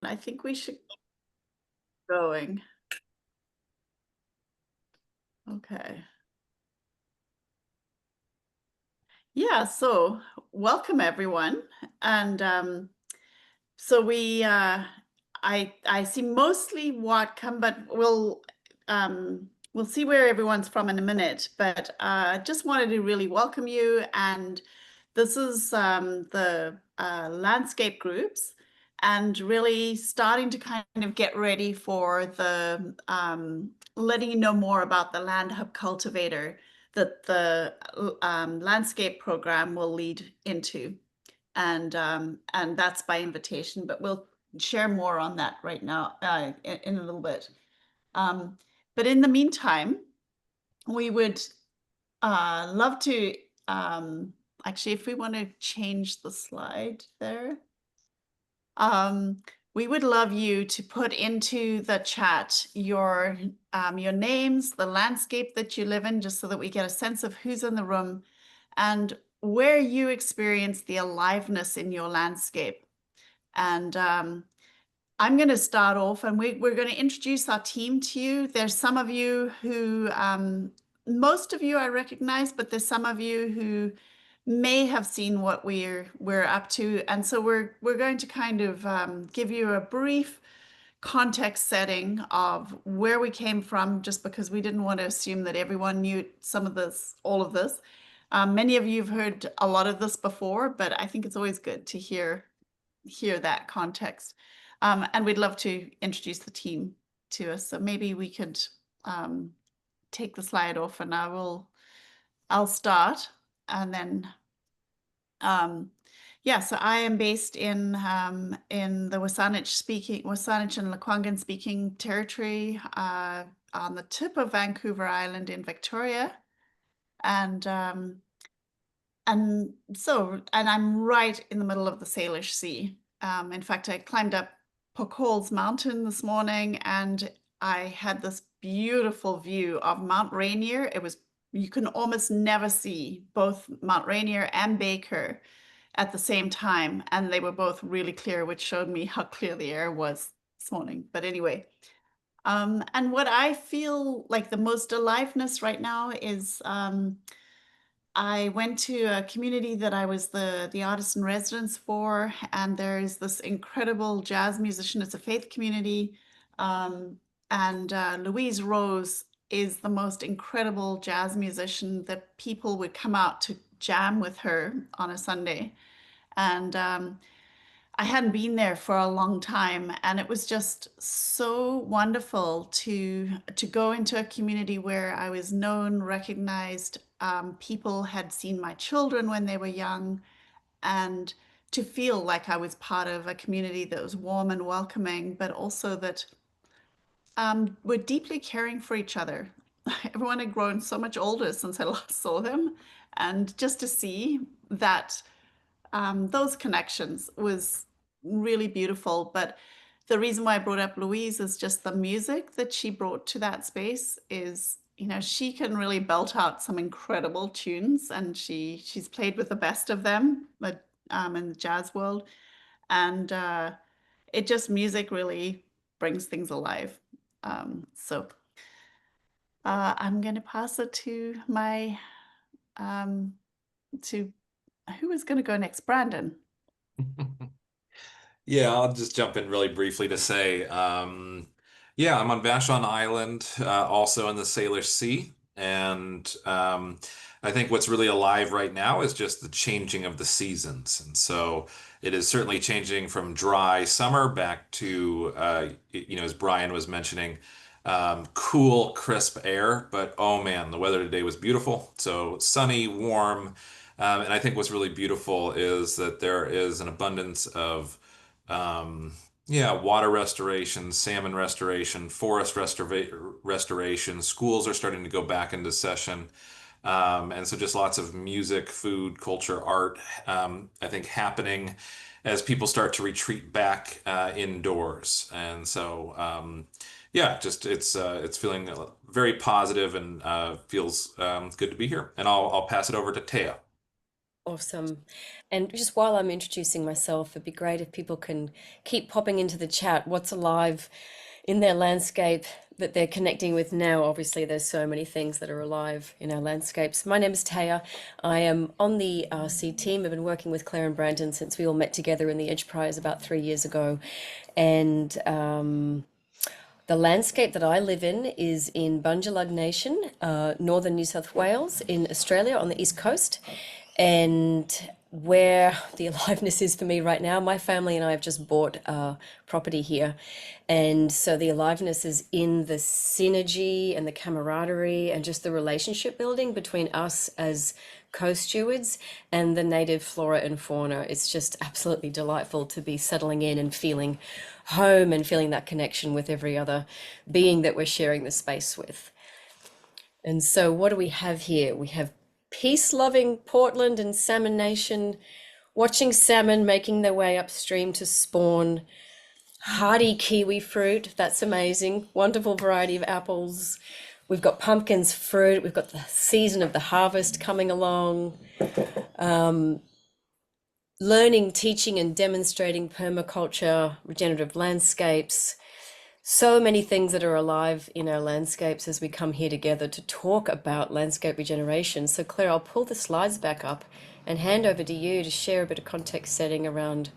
I think we should get going. Okay. Yeah, so welcome everyone. And so I see mostly Whatcom, but we'll see where everyone's from in a minute. But just wanted to really welcome you. And this is the landscape groups, and really starting to kind of get ready for the letting you know more about the Land Hub Cultivator that the landscape program will lead into. And that's by invitation, but we'll share more on that right now in a little bit. But in the meantime, we would love to, actually, if we want to change the slide there, we would love you to put into the chat your names, the landscape that you live in, just so that we get a sense of who's in the room and where you experience the aliveness in your landscape. And I'm going to start off, and we're going to introduce our team to you. There's some of you who, most of you I recognize, but there's some of you who may have seen what we're up to. And so we're going to kind of give you a brief context setting of where we came from, just because we didn't want to assume that everyone knew some of this, all of this. Many of you have heard a lot of this before, but I think it's always good to hear that context. And we'd love to introduce the team to us. So maybe we could take the slide off, and I'll start, and then yeah. So I am based in the Wasanich and Lekwungen speaking territory on the tip of Vancouver Island in Victoria, and I'm right in the middle of the Salish Sea. In fact, I climbed up Pocoles Mountain this morning, and I had this beautiful view of Mount Rainier. You can almost never see both Mount Rainier and Baker at the same time, and they were both really clear, which showed me how clear the air was this morning. But anyway, and what I feel like the most aliveness right now is I went to a community that I was the artist in residence for, and there's this incredible jazz musician. It's a faith community, and Louise Rose is the most incredible jazz musician that people would come out to jam with her on a Sunday. And I hadn't been there for a long time, and it was just so wonderful to go into a community where I was known, recognized. People had seen my children when they were young, and to feel like I was part of a community that was warm and welcoming, but also that were deeply caring for each other. Everyone had grown so much older since I last saw them, and just to see that those connections was really beautiful. But the reason why I brought up Louise is just the music that she brought to that space is, she can really belt out some incredible tunes, and she's played with the best of them, but in the jazz world. And it just, music really brings things alive. So I'm going to pass it to my, to who is going to go next? Brandon. Yeah, I'll just jump in really briefly to say, yeah, I'm on Vashon Island, also in the Salish Sea. And I think what's really alive right now is just the changing of the seasons. And so it is certainly changing from dry summer back to, as Brian was mentioning, cool, crisp air. But oh man, the weather today was beautiful. So sunny, warm. And I think what's really beautiful is that there is an abundance of yeah, water restoration, salmon restoration, restoration. Schools are starting to go back into session. And so just lots of music, food, culture, art, I think happening as people start to retreat back indoors. And so, yeah, just it's feeling very positive and feels good to be here. And I'll pass it over to Taya. Awesome. And just while I'm introducing myself, it'd be great if people can keep popping into the chat what's alive in their landscape that they're connecting with now. Obviously, there's so many things that are alive in our landscapes. My name is Taya. I am on the RC team. I've been working with Claire and Brandon since we all met together in the Edge Prize about 3 years ago. And the landscape that I live in is in Bundjalung Nation, northern New South Wales in Australia on the east coast. And where the aliveness is for me right now, my family and I have just bought property here. And so the aliveness is in the synergy and the camaraderie and just the relationship building between us as co-stewards and the native flora and fauna. It's just absolutely delightful to be settling in and feeling home and feeling that connection with every other being that we're sharing the space with. And so, what do we have here? We have peace loving Portland and Salmon Nation watching salmon making their way upstream to spawn. Hardy kiwi fruit, that's amazing. Wonderful variety of apples. We've got pumpkins fruit. We've got the season of the harvest coming along. Learning, teaching, and demonstrating permaculture, regenerative landscapes. So many things that are alive in our landscapes as we come here together to talk about landscape regeneration. So, Claire, I'll pull the slides back up and hand over to you to share a bit of context setting around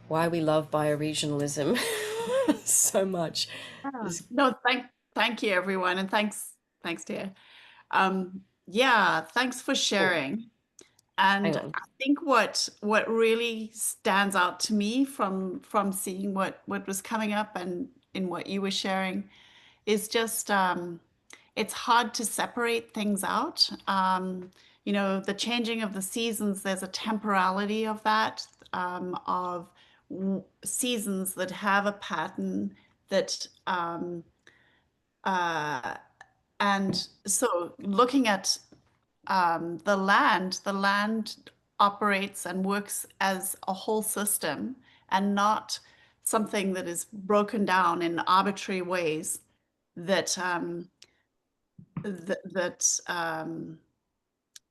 why we love bioregionalism so much. Yeah. No, thank you everyone, and thanks dear. Yeah, thanks for Oh, sharing. hang And on. I think what really stands out to me from seeing what was coming up and in what you were sharing is just it's hard to separate things out. The changing of the seasons, there's a temporality of that, of seasons that have a pattern that uh, and so looking at the land operates and works as a whole system and not something that is broken down in arbitrary ways that that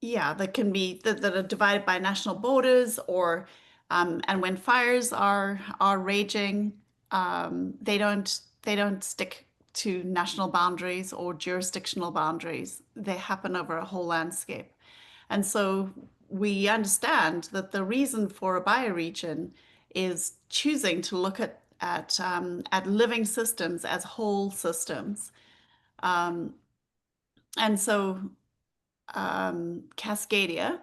yeah, that can be that are divided by national borders or and when fires are raging, they don't stick to national boundaries or jurisdictional boundaries. They happen over a whole landscape. And so we understand that the reason for a bioregion is choosing to look at living systems as whole systems. Um, and so Cascadia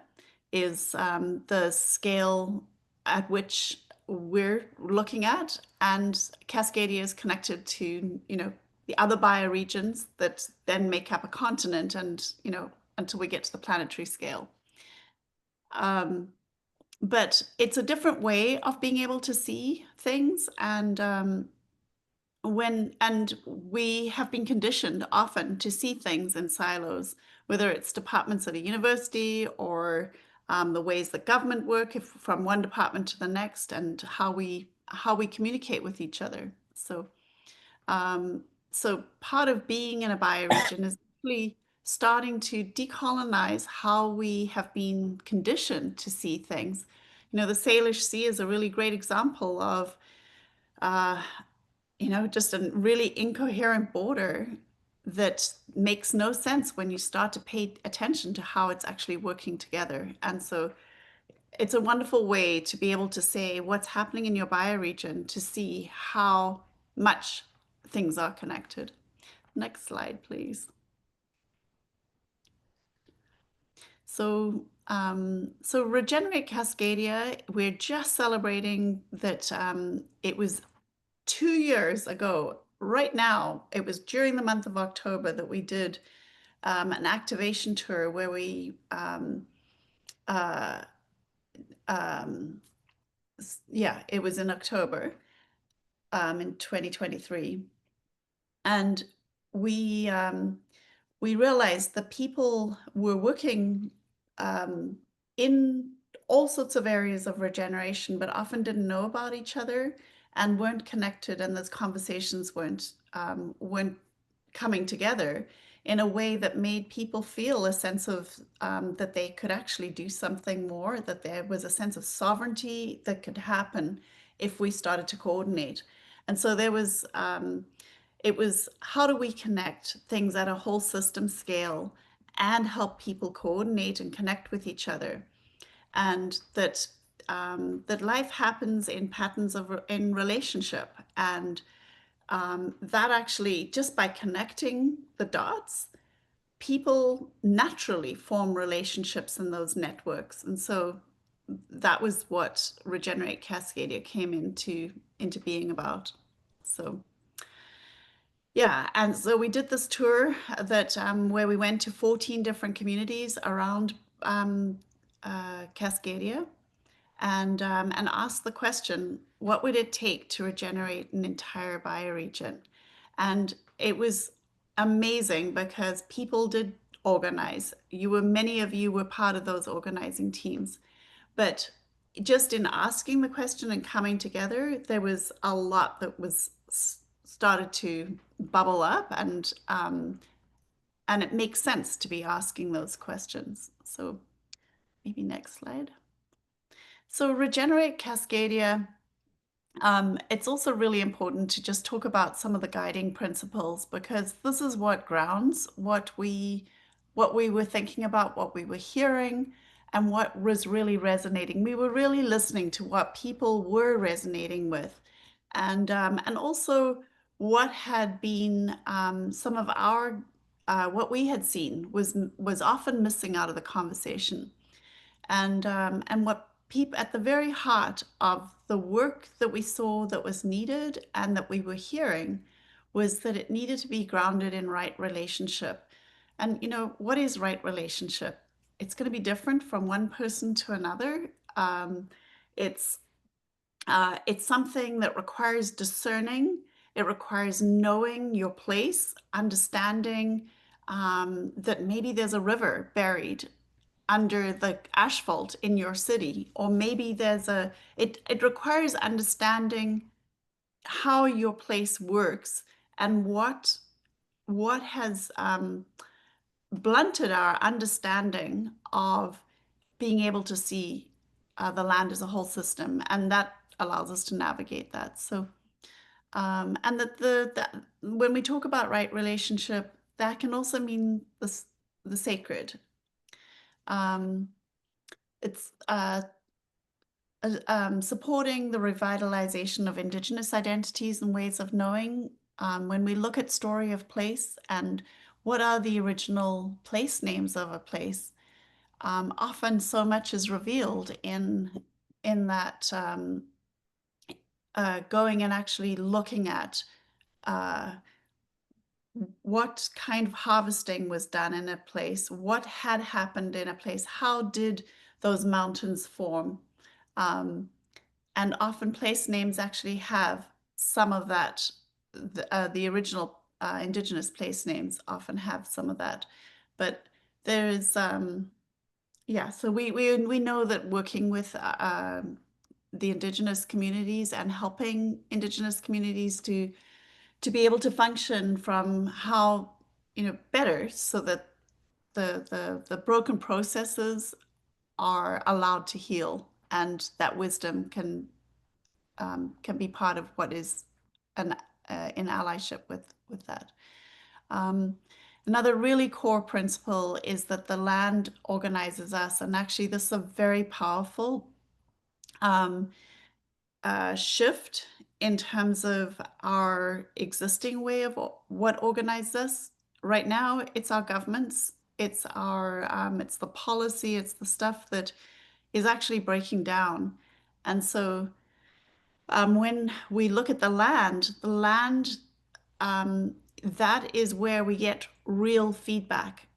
is the scale at which we're looking at, and Cascadia is connected to, the other bioregions that then make up a continent, and until we get to the planetary scale. Um, but it's a different way of being able to see things, and we have been conditioned often to see things in silos, whether it's departments at a university or the ways that government work from one department to the next, and how we communicate with each other. So part of being in a bioregion is really starting to decolonize how we have been conditioned to see things. The Salish Sea is a really great example of uh, just a really incoherent border that makes no sense when you start to pay attention to how it's actually working together. And so it's a wonderful way to be able to say what's happening in your bioregion to see how much things are connected. Next slide, please. So Regenerate Cascadia, we're just celebrating that it was 2 years ago. Right now, it was during the month of October that we did an activation tour where uh, um, it was in October in 2023. And we um, we realized that people were working um, in all sorts of areas of regeneration, but often didn't know about each other and weren't connected, and those conversations weren't coming together in a way that made people feel a sense of that they could actually do something more, that there was a sense of sovereignty that could happen if we started to coordinate. And so there was, it was how do we connect things at a whole system scale and help people coordinate and connect with each other, and that that life happens in patterns of in relationship, and that actually, just by connecting the dots, people naturally form relationships in those networks. And so that was what Regenerate Cascadia came into being about. So yeah, and so we did this tour that where we went to 14 different communities around Cascadia, and asked the question, what would it take to regenerate an entire bioregion? And it was amazing because people did organize. Many of you were part of those organizing teams, but just in asking the question and coming together, there was a lot that was started to bubble up, and it makes sense to be asking those questions. So maybe next slide. So Regenerate Cascadia, it's also really important to just talk about some of the guiding principles, because this is what grounds what we were thinking about, what we were hearing, and what was really resonating. We were really listening to what people were resonating with, and also what had been some of our what we had seen was often missing out of the conversation, and what people at the very heart of the work that we saw that was needed and that we were hearing was that it needed to be grounded in right relationship. And what is right relationship? It's going to be different from one person to another. It's it's something that requires discerning. It requires knowing your place, understanding that maybe there's a river buried under the asphalt in your city, or maybe it requires understanding how your place works and what has blunted our understanding of being able to see the land as a whole system, and that allows us to navigate that. So and that when we talk about right relationship, that can also mean the sacred. um, it's supporting the revitalization of Indigenous identities and ways of knowing. When we look at story of place and what are the original place names of a place, often so much is revealed in that going and actually looking at what kind of harvesting was done in a place, what had happened in a place, how did those mountains form. And often place names actually have some of that. The original Indigenous place names often have some of that. But there is, yeah, so we know that working with the Indigenous communities and helping Indigenous communities to be able to function from how, better, so that the broken processes are allowed to heal, and that wisdom can be part of what is in allyship with that. Another really core principle is that the land organizes us, and actually this is a very powerful shift in terms of our existing way of what organizes us. Right now, it's our governments, it's it's the policy, it's the stuff that is actually breaking down. And so when we look at the land, that is where we get real feedback.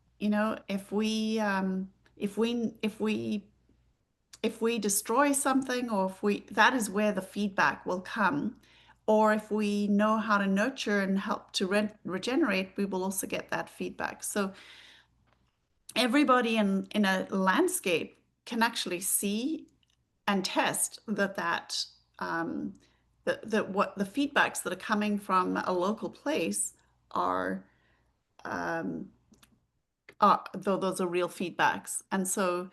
If we destroy something, or that is where the feedback will come. Or if we know how to nurture and help to regenerate, we will also get that feedback. So everybody in a landscape can actually see and test that what the feedbacks that are coming from a local place are though those are real feedbacks. And so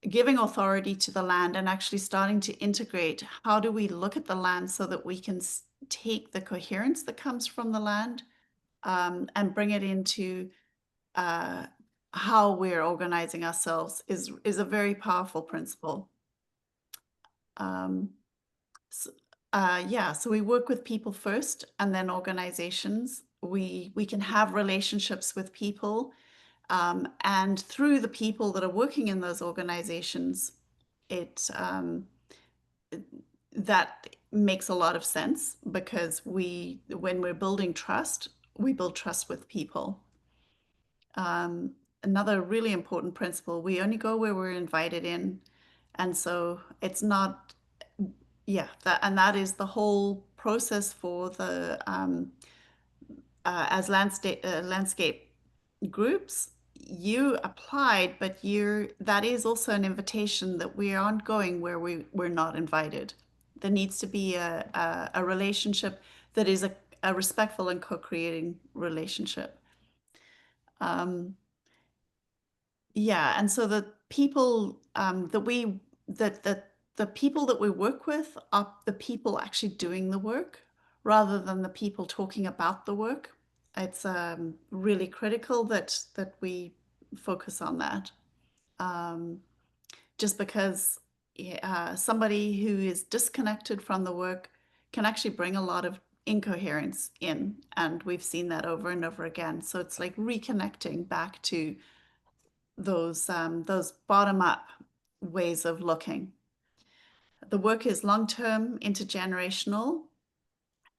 giving authority to the land and actually starting to integrate, how do we look at the land so that we can take the coherence that comes from the land and bring it into how we're organizing ourselves is a very powerful principle. So, yeah, so we work with people first and then organizations. We can have relationships with people, and through the people that are working in those organizations, that makes a lot of sense because when we're building trust, we build trust with people. Another really important principle, we only go where we're invited in. And so it's not, yeah, that is the whole process for the as landscape groups. You applied, but that is also an invitation that we aren't going where we're not invited. There needs to be a relationship that is a respectful and co-creating relationship. Yeah, and so the people the people that we work with are the people actually doing the work rather than the people talking about the work. It's really critical that we focus on that. Just because somebody who is disconnected from the work can actually bring a lot of incoherence in, and we've seen that over and over again. So it's like reconnecting back to those bottom-up ways of looking. The work is long-term, intergenerational,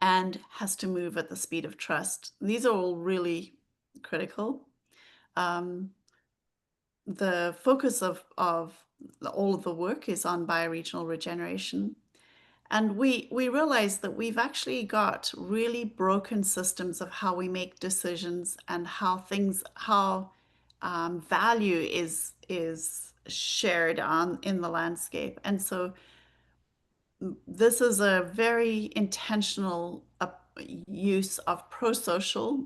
and has to move at the speed of trust. These are all really critical. The focus of all of the work is on bioregional regeneration. And we realize that we've actually got really broken systems of how we make decisions and how value is shared in the landscape. And so this is a very intentional use of pro-social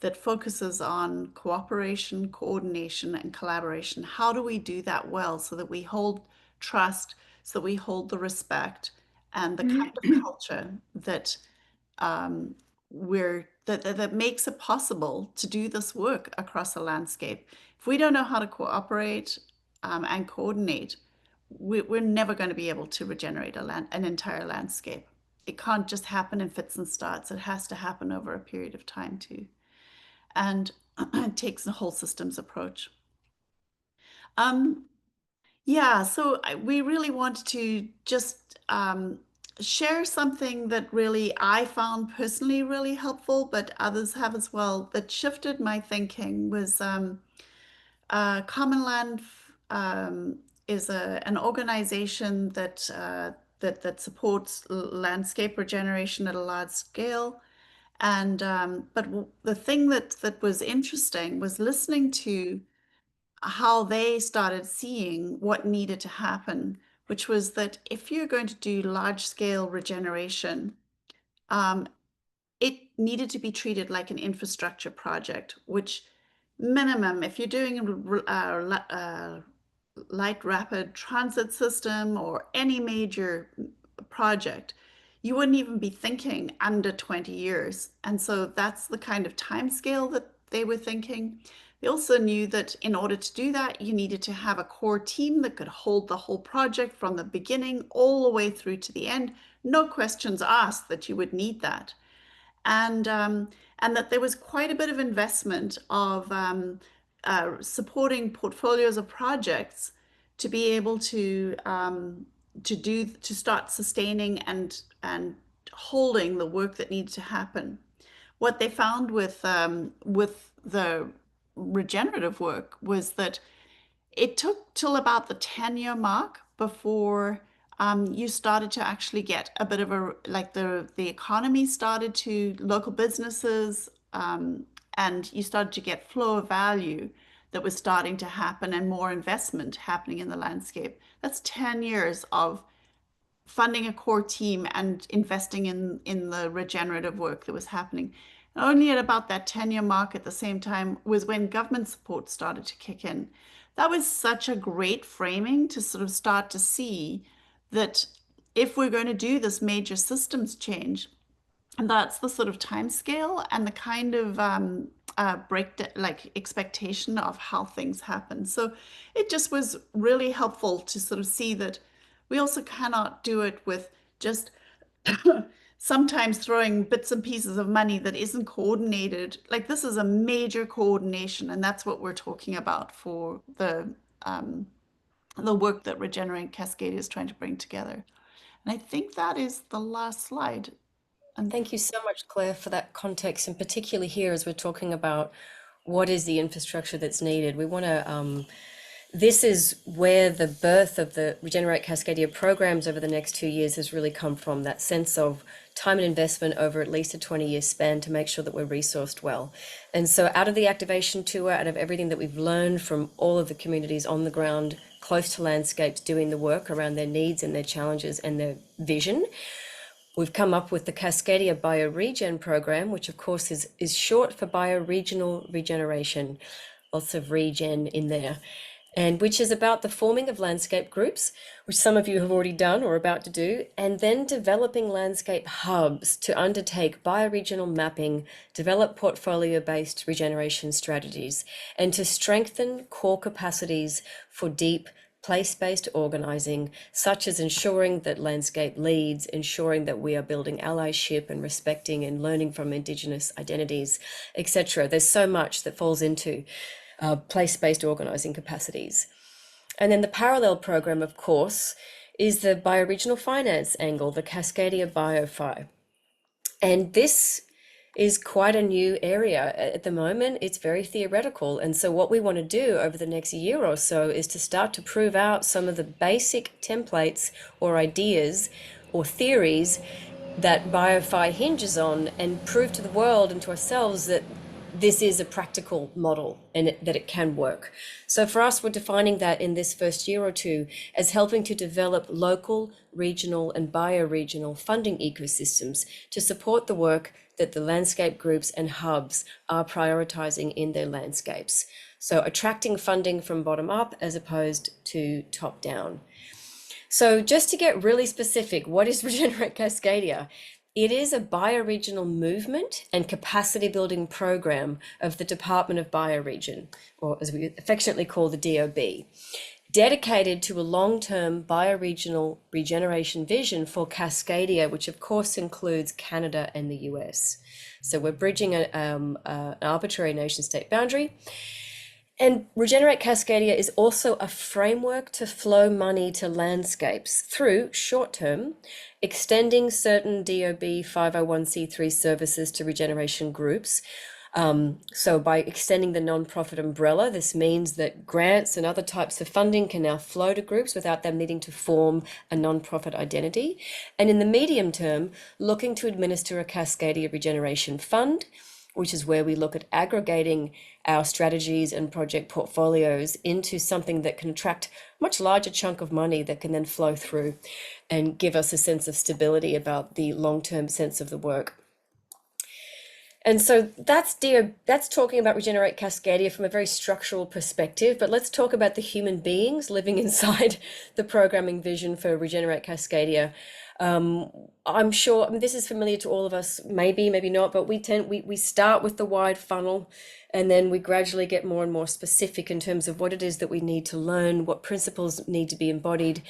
that focuses on cooperation, coordination, and collaboration. How do we do that well so that we hold trust, so we hold the respect and the kind of culture that that makes it possible to do this work across a landscape? If we don't know how to cooperate and coordinate, we're never going to be able to regenerate an entire landscape. It can't just happen in fits and starts. It has to happen over a period of time too. And it takes a whole systems approach. Yeah, so we really wanted to just share something that really I found personally really helpful, but others have as well, that shifted my thinking was Common Land is an organization that supports landscape regeneration at a large scale. And but the thing that was interesting was listening to how they started seeing what needed to happen, which was that if you're going to do large scale regeneration, it needed to be treated like an infrastructure project, which minimum, if you're doing a light rapid transit system or any major project, you wouldn't even be thinking under 20 years. And so that's the kind of time scale that they were thinking. They also knew that in order to do that, you needed to have a core team that could hold the whole project from the beginning all the way through to the end. No questions asked that you would need that. And that there was quite a bit of investment of supporting portfolios of projects to be able to start sustaining and holding the work that needed to happen. What they found with the regenerative work was that it took till about the 10-year mark before you started to actually get a bit of the economy started to local businesses and you started to get flow of value that was starting to happen and more investment happening in the landscape. That's 10 years of funding a core team and investing in the regenerative work that was happening. Only at about that 10-year mark at the same time was when government support started to kick in. That was such a great framing to sort of start to see that if we're going to do this major systems change, and that's the sort of time scale and the kind of like expectation of how things happen. So it just was really helpful to sort of see that we also cannot do it with just sometimes throwing bits and pieces of money that isn't coordinated. Like this is a major coordination, and that's what we're talking about for the work that Regenerate Cascadia is trying to bring together. And I think that is the last slide. And Thank you so much, Claire, for that context, and particularly here as we're talking about what is the infrastructure that's needed. We want to, this is where the birth of the Regenerate Cascadia programs over the next 2 years has really come from, that sense of time and investment over at least a 20-year span to make sure that we're resourced well. And so out of the activation tour, out of everything that we've learned from all of the communities on the ground, close to landscapes, doing the work around their needs and their challenges and their vision, we've come up with the Cascadia BioRegen program, which of course is short for bioregional regeneration, lots of regen in there, and which is about the forming of landscape groups, which some of you have already done or about to do, and then developing landscape hubs to undertake bioregional mapping, develop portfolio-based regeneration strategies, and to strengthen core capacities for deep place-based organizing, such as ensuring that landscape leads, ensuring that we are building allyship and respecting and learning from Indigenous identities, etc. There's so much that falls into place-based organizing capacities. And then the parallel program, of course, is the bioregional finance angle, the Cascadia BioFi. And this is quite a new area at the moment. It's very theoretical. And so what we want to do over the next year or so is to start to prove out some of the basic templates or ideas or theories that BioFi hinges on, and prove to the world and to ourselves that this is a practical model and that it can work. So for us, we're defining that in this first year or two as helping to develop local, regional, and bioregional funding ecosystems to support the work that the landscape groups and hubs are prioritizing in their landscapes. So attracting funding from bottom up as opposed to top down. So just to get really specific, what is Regenerate Cascadia? It is a bioregional movement and capacity building program of the Department of BioRegen, or as we affectionately call the DOB, dedicated to a long-term bioregional regeneration vision for Cascadia, which of course includes Canada and the US. So we're bridging an arbitrary nation-state boundary. And Regenerate Cascadia is also a framework to flow money to landscapes through short-term, extending certain DOB 501c3 services to regeneration groups. So by extending the nonprofit umbrella, this means that grants and other types of funding can now flow to groups without them needing to form a nonprofit identity. And in the medium term, looking to administer a Cascadia Regeneration Fund, which is where we look at aggregating our strategies and project portfolios into something that can attract a much larger chunk of money that can then flow through and give us a sense of stability about the long-term sense of the work. And so that's talking about Regenerate Cascadia from a very structural perspective, but let's talk about the human beings living inside the programming vision for Regenerate Cascadia. I'm sure, I mean, this is familiar to all of us, maybe not, but we start with the wide funnel, and then we gradually get more and more specific in terms of what it is that we need to learn, what principles need to be embodied,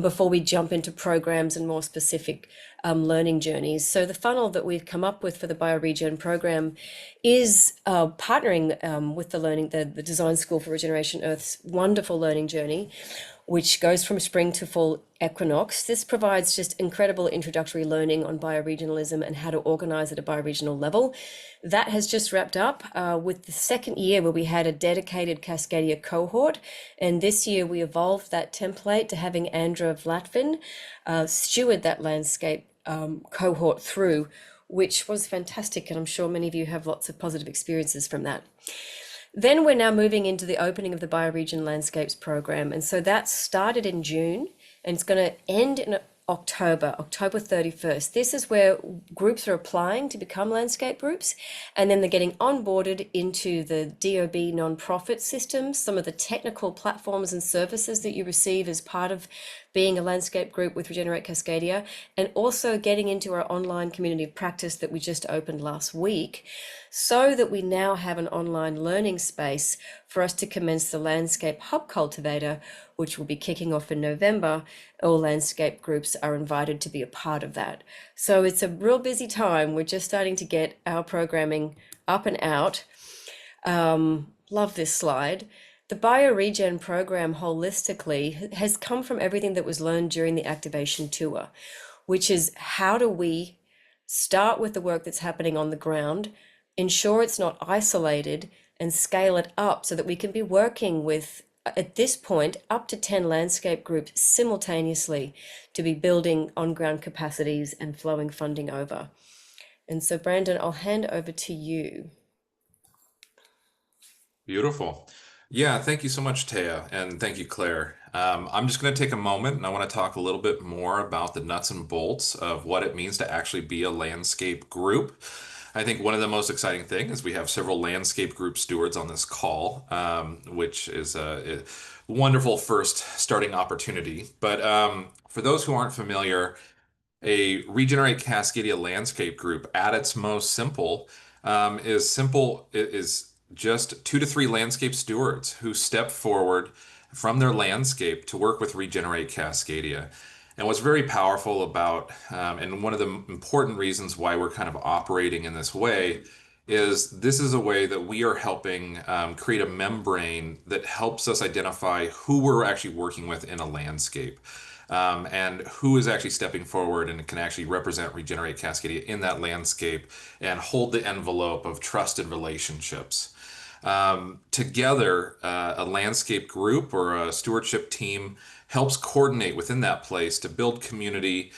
before we jump into programs and more specific learning journeys. So the funnel that we've come up with for the BioRegen program is partnering with the Design School for Regeneration Earth's wonderful learning journey, which goes from spring to fall equinox. This provides just incredible introductory learning on bioregionalism and how to organize at a bioregional level. That has just wrapped up with the second year where we had a dedicated Cascadia cohort. And this year we evolved that template to having Andra Vlatvin steward that landscape cohort through, which was fantastic. And I'm sure many of you have lots of positive experiences from that. Then we're now moving into the opening of the BioRegen Landscapes program. And so that started in June, and it's going to end October 31st. This is where groups are applying to become landscape groups, and then they're getting onboarded into the DOB nonprofit systems, some of the technical platforms and services that you receive as part of being a landscape group with Regenerate Cascadia, and also getting into our online community of practice that we just opened last week, so that we now have an online learning space for us to commence the Landscape Hub Cultivator, which will be kicking off in November. All landscape groups are invited to be a part of that. So it's a real busy time. We're just starting to get our programming up and out. Love this slide. The BioRegen program holistically has come from everything that was learned during the activation tour, which is how do we start with the work that's happening on the ground, ensure it's not isolated, and scale it up so that we can be working with, at this point, up to 10 landscape groups simultaneously to be building on-ground capacities and flowing funding over. And so, Brandon, I'll hand over to you. Beautiful. Yeah, thank you so much, Taya, and thank you, Claire. I'm just going to take a moment and I want to talk a little bit more about the nuts and bolts of what it means to actually be a landscape group. I think one of the most exciting things is we have several landscape group stewards on this call, which is a wonderful first starting opportunity. But for those who aren't familiar, a Regenerate Cascadia landscape group at its most simple is just 2 to 3 landscape stewards who step forward from their landscape to work with Regenerate Cascadia. And what's very powerful about, and one of the important reasons why we're kind of operating in this way, is this is a way that we are helping create a membrane that helps us identify who we're actually working with in a landscape. And who is actually stepping forward and can actually represent Regenerate Cascadia in that landscape and hold the envelope of trusted relationships. Together, a landscape group or a stewardship team helps coordinate within that place to build community,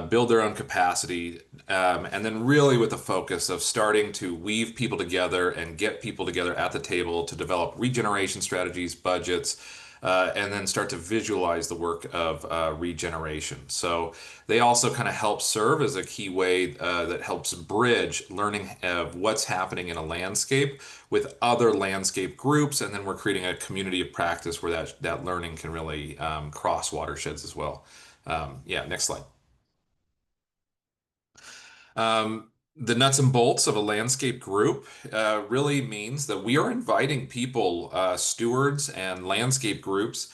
build their own capacity, and then really with the focus of starting to weave people together and get people together at the table to develop regeneration strategies, budgets, and then start to visualize the work of regeneration. So they also kind of help serve as a key way that helps bridge learning of what's happening in a landscape with other landscape groups, and then we're creating a community of practice where that learning can really cross watersheds as well. Yeah, next slide. The nuts and bolts of a landscape group really means that we are inviting people, stewards and landscape groups,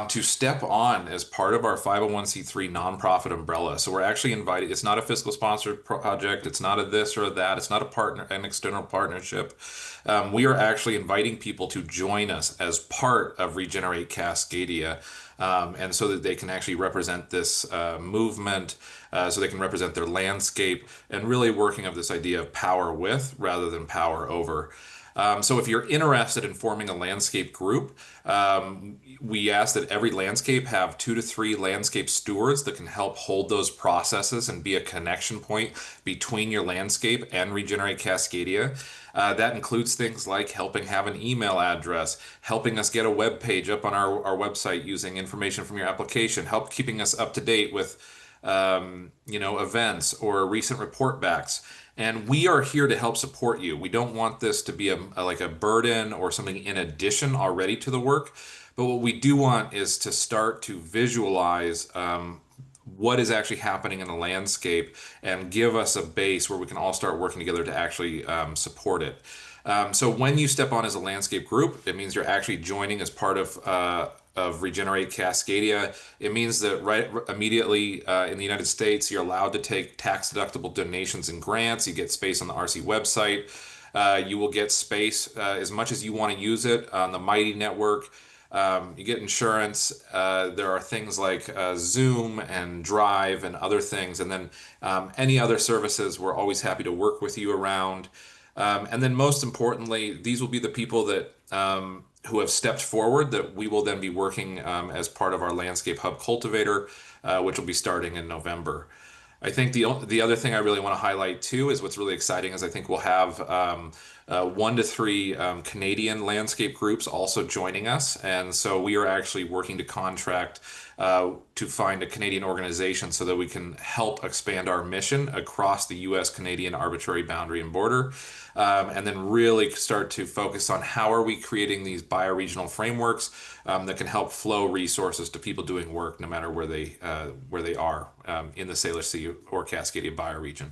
to step on as part of our 501c3 nonprofit umbrella. So we're actually inviting, it's not a fiscal sponsored project, it's not a this or that, it's not a partner, an external partnership. We are actually inviting people to join us as part of Regenerate Cascadia. And so that they can actually represent this movement, so they can represent their landscape, and really working of this idea of power with rather than power over. So if you're interested in forming a landscape group, we ask that every landscape have 2 to 3 landscape stewards that can help hold those processes and be a connection point between your landscape and Regenerate Cascadia. That includes things like helping have an email address, helping us get a web page up on our website using information from your application, help keeping us up to date with events or recent report backs. And we are here to help support you. We don't want this to be like a burden or something in addition already to the work. But what we do want is to start to visualize what is actually happening in the landscape and give us a base where we can all start working together to actually support it. So when you step on as a landscape group, it means you're actually joining as part of Regenerate Cascadia. It means that right immediately in the United States, you're allowed to take tax-deductible donations and grants. You get space on the RC website. You will get space as much as you want to use it on the Mighty Network. You get insurance. There are things like Zoom and Drive and other things. And then any other services, we're always happy to work with you around. And then most importantly, these will be the people that who have stepped forward that we will then be working as part of our Landscape Hub Cultivator, which will be starting in November. I think the other thing I really want to highlight too is what's really exciting is I think we'll have one to three Canadian landscape groups also joining us. And so we are actually working to contract to find a Canadian organization so that we can help expand our mission across the US-Canadian arbitrary boundary and border. And then really start to focus on how are we creating these bioregional frameworks that can help flow resources to people doing work no matter where they are in the Salish Sea or Cascadia bioregion.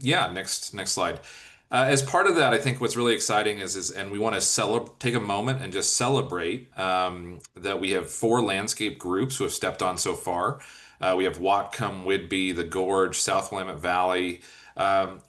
Yeah, next slide. As part of that, I think what's really exciting is and we want to take a moment and just celebrate that we have 4 landscape groups who have stepped on so far. We have Whatcom, Whidbey, the Gorge, South Willamette Valley.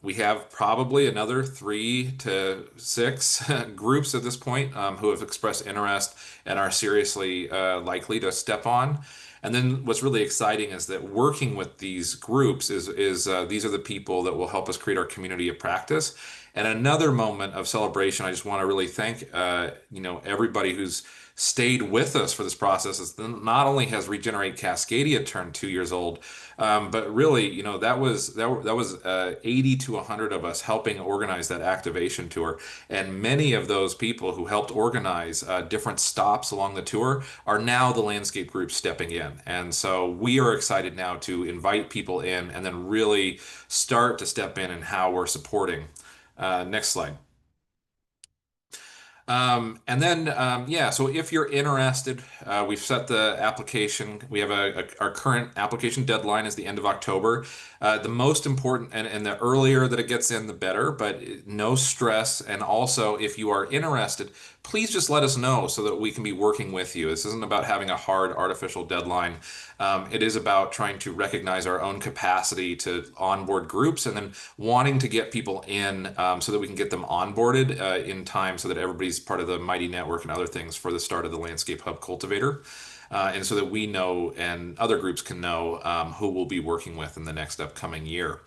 We have probably another 3 to 6 groups at this point who have expressed interest and are seriously likely to step on. And then what's really exciting is that working with these groups is these are the people that will help us create our community of practice. And another moment of celebration, I just want to really thank everybody who's stayed with us for this process. Is not only has Regenerate Cascadia turned 2 years old, but really, that was 80 to 100 of us helping organize that activation tour, and many of those people who helped organize different stops along the tour are now the landscape group stepping in. And so we are excited now to invite people in and then really start to step in and how we're supporting. Next slide. Yeah, so if you're interested, we've set the application. We have our current application deadline is the end of October. The most important, and the earlier that it gets in, the better, but no stress. And also, if you are interested, please just let us know so that we can be working with you. This isn't about having a hard artificial deadline. It is about trying to recognize our own capacity to onboard groups and then wanting to get people in so that we can get them onboarded in time so that everybody's part of the Mighty Network and other things for the start of the Landscape Hub Cultivator. And so that we know and other groups can know who we'll be working with in the next upcoming year.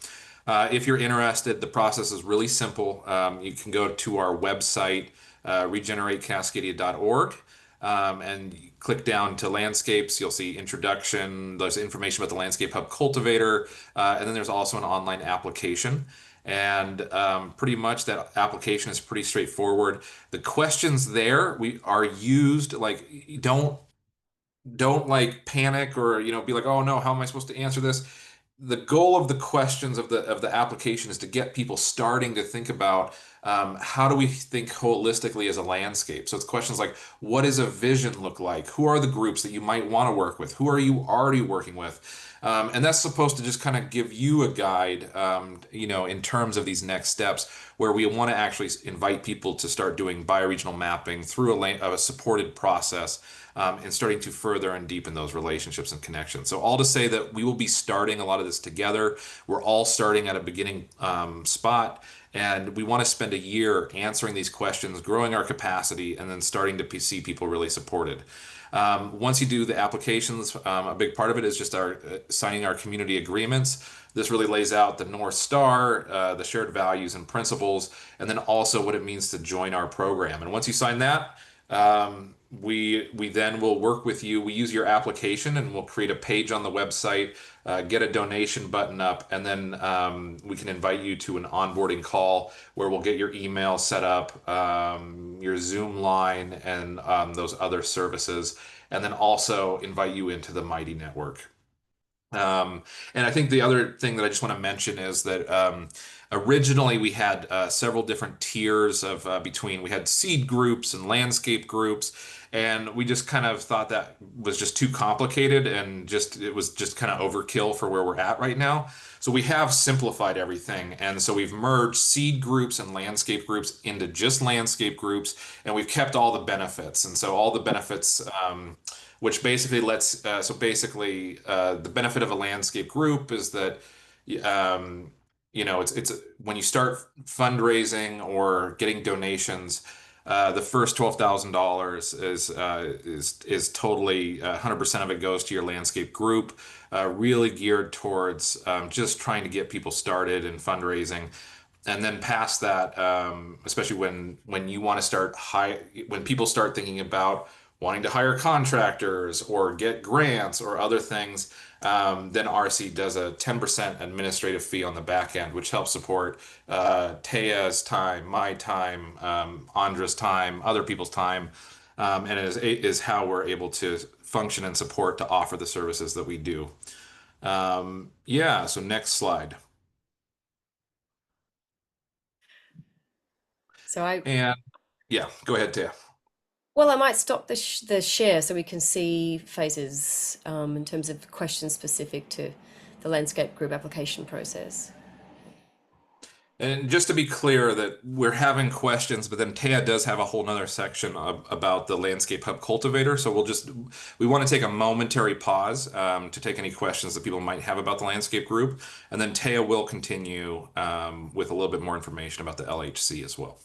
If you're interested, the process is really simple. You can go to our website, regeneratecascadia.org, and click down to landscapes. You'll see introduction. There's information about the Landscape Hub Cultivator, and then there's also an online application. And pretty much that application is pretty straightforward. The questions there are used, like, don't like panic or be like, oh no, how am I supposed to answer this? The goal of the questions of the application is to get people starting to think about how do we think holistically as a landscape. So it's questions like, what does a vision look like? Who are the groups that you might want to work with? Who are you already working with? And that's supposed to just kind of give you a guide, in terms of these next steps, where we want to actually invite people to start doing bioregional mapping through a supported process. And starting to further and deepen those relationships and connections. So all to say that we will be starting a lot of this together. We're all starting at a beginning spot, and we want to spend a year answering these questions, growing our capacity, and then starting to see people really supported. Once you do the applications, a big part of it is just signing our community agreements. This really lays out the North Star, the shared values and principles, and then also what it means to join our program. And once you sign that, we then will work with you. We use your application and we'll create a page on the website, get a donation button up, and then we can invite you to an onboarding call where we'll get your email set up, your Zoom line, and those other services, and then also invite you into the Mighty Network. And I think the other thing that I just want to mention is that originally we had several different tiers of we had seed groups and landscape groups, and we just kind of thought that was just too complicated and it was just kind of overkill for where we're at right now. So we have simplified everything, and so we've merged seed groups and landscape groups into just landscape groups, and we've kept all the benefits. And so all the benefits, which basically the benefit of a landscape group is that it's when you start fundraising or getting donations, the first $12,000 is totally 100% of it goes to your landscape group, really geared towards just trying to get people started in fundraising. And then past that, especially when you want to when people start thinking about wanting to hire contractors or get grants or other things, then RC does a 10% administrative fee on the back end, which helps support Taya's time, my time, Andra's time, other people's time, and is how we're able to function and support to offer the services that we do. Yeah, so next slide. So I, And yeah, go ahead, Taya. well, I might stop the share so we can see faces in terms of questions specific to the landscape group application process. And just to be clear that we're having questions, but then Taya does have a whole nother section about the Landscape Hub Cultivator. So we want to take a momentary pause to take any questions that people might have about the landscape group. And then Taya will continue with a little bit more information about the LHC as well.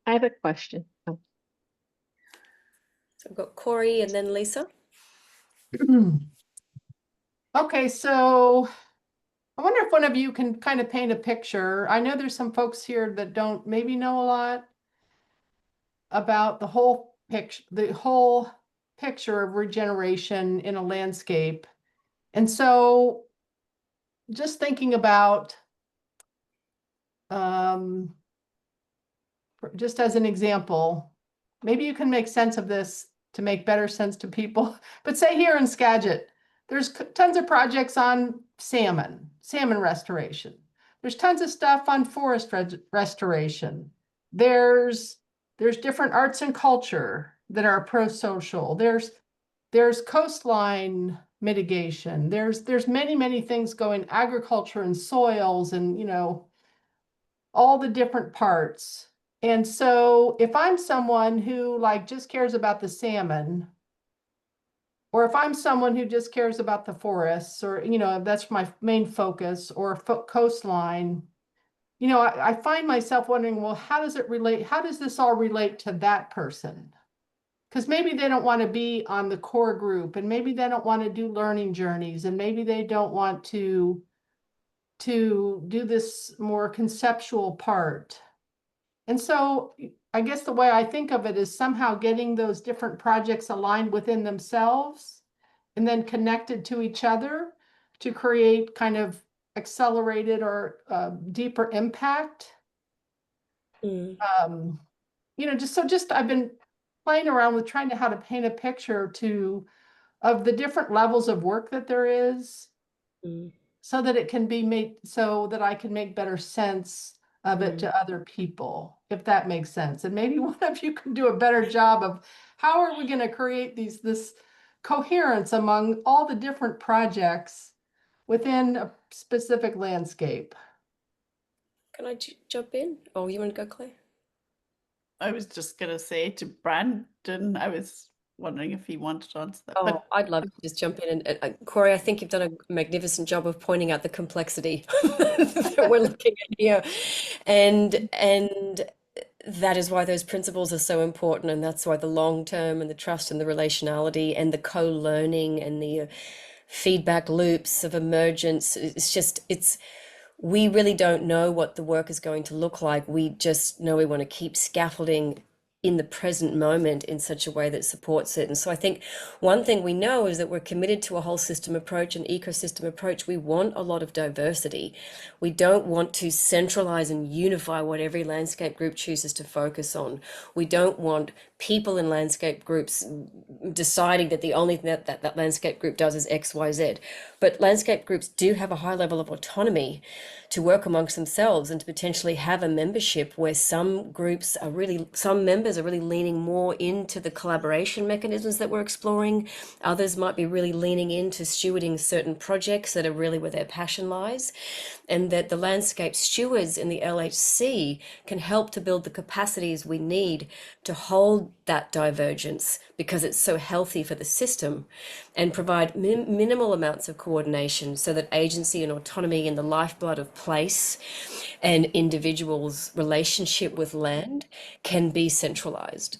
I have a question. Oh. So I've got Corey and then Lisa. Okay, so I wonder if one of you can kind of paint a picture. I know there's some folks here that don't maybe know a lot about the whole picture of regeneration in a landscape. And so just thinking about just as an example, maybe you can make sense of this to make better sense to people. But say here in Skagit, there's tons of projects on salmon restoration. There's tons of stuff on forest restoration. There's different arts and culture that are pro-social. There's coastline mitigation. There's many things going, agriculture and soils and, you know, all the different parts. And so if I'm someone who like just cares about the salmon, or if I'm someone who just cares about the forests, or, you know, that's my main focus, or coastline, you know, I find myself wondering, well, how does it relate? How does this all relate to that person? Because maybe they don't want to be on the core group, and maybe they don't want to do learning journeys, and maybe they don't want to do this more conceptual part. And so I guess the way I think of it is somehow getting those different projects aligned within themselves and then connected to each other to create kind of accelerated or deeper impact. Mm. You know, just I've been playing around with trying to how to paint a picture of the different levels of work that there is, so that it can be made, so that I can make better sense of it to other people, if that makes sense. And maybe one of you can do a better job of how are we going to create this coherence among all the different projects within a specific landscape. Can I jump in? Oh, you want to go, Claire? I was just going to say to Brandon, I was wondering if he wanted to answer that. Oh, But I'd love to just jump in. And Corey, I think you've done a magnificent job of pointing out the complexity that we're looking at here. And that is why those principles are so important. And that's why the long term and the trust and the relationality and the co-learning and the feedback loops of emergence, we really don't know what the work is going to look like. We just know we want to keep scaffolding in the present moment in such a way that supports it. And so I think one thing we know is that we're committed to a whole system approach, an ecosystem approach. We want a lot of diversity. We don't want to centralize and unify what every landscape group chooses to focus on. We don't want people in landscape groups deciding that the only thing that landscape group does is X, Y, Z. But landscape groups do have a high level of autonomy to work amongst themselves and to potentially have a membership where some members are really leaning more into the collaboration mechanisms that we're exploring. Others might be really leaning into stewarding certain projects that are really where their passion lies. And that the landscape stewards in the LHC can help to build the capacities we need to hold that divergence, because it's so healthy for the system, and provide minimal amounts of coordination so that agency and autonomy in the lifeblood of place and individuals' relationship with land can be centralized.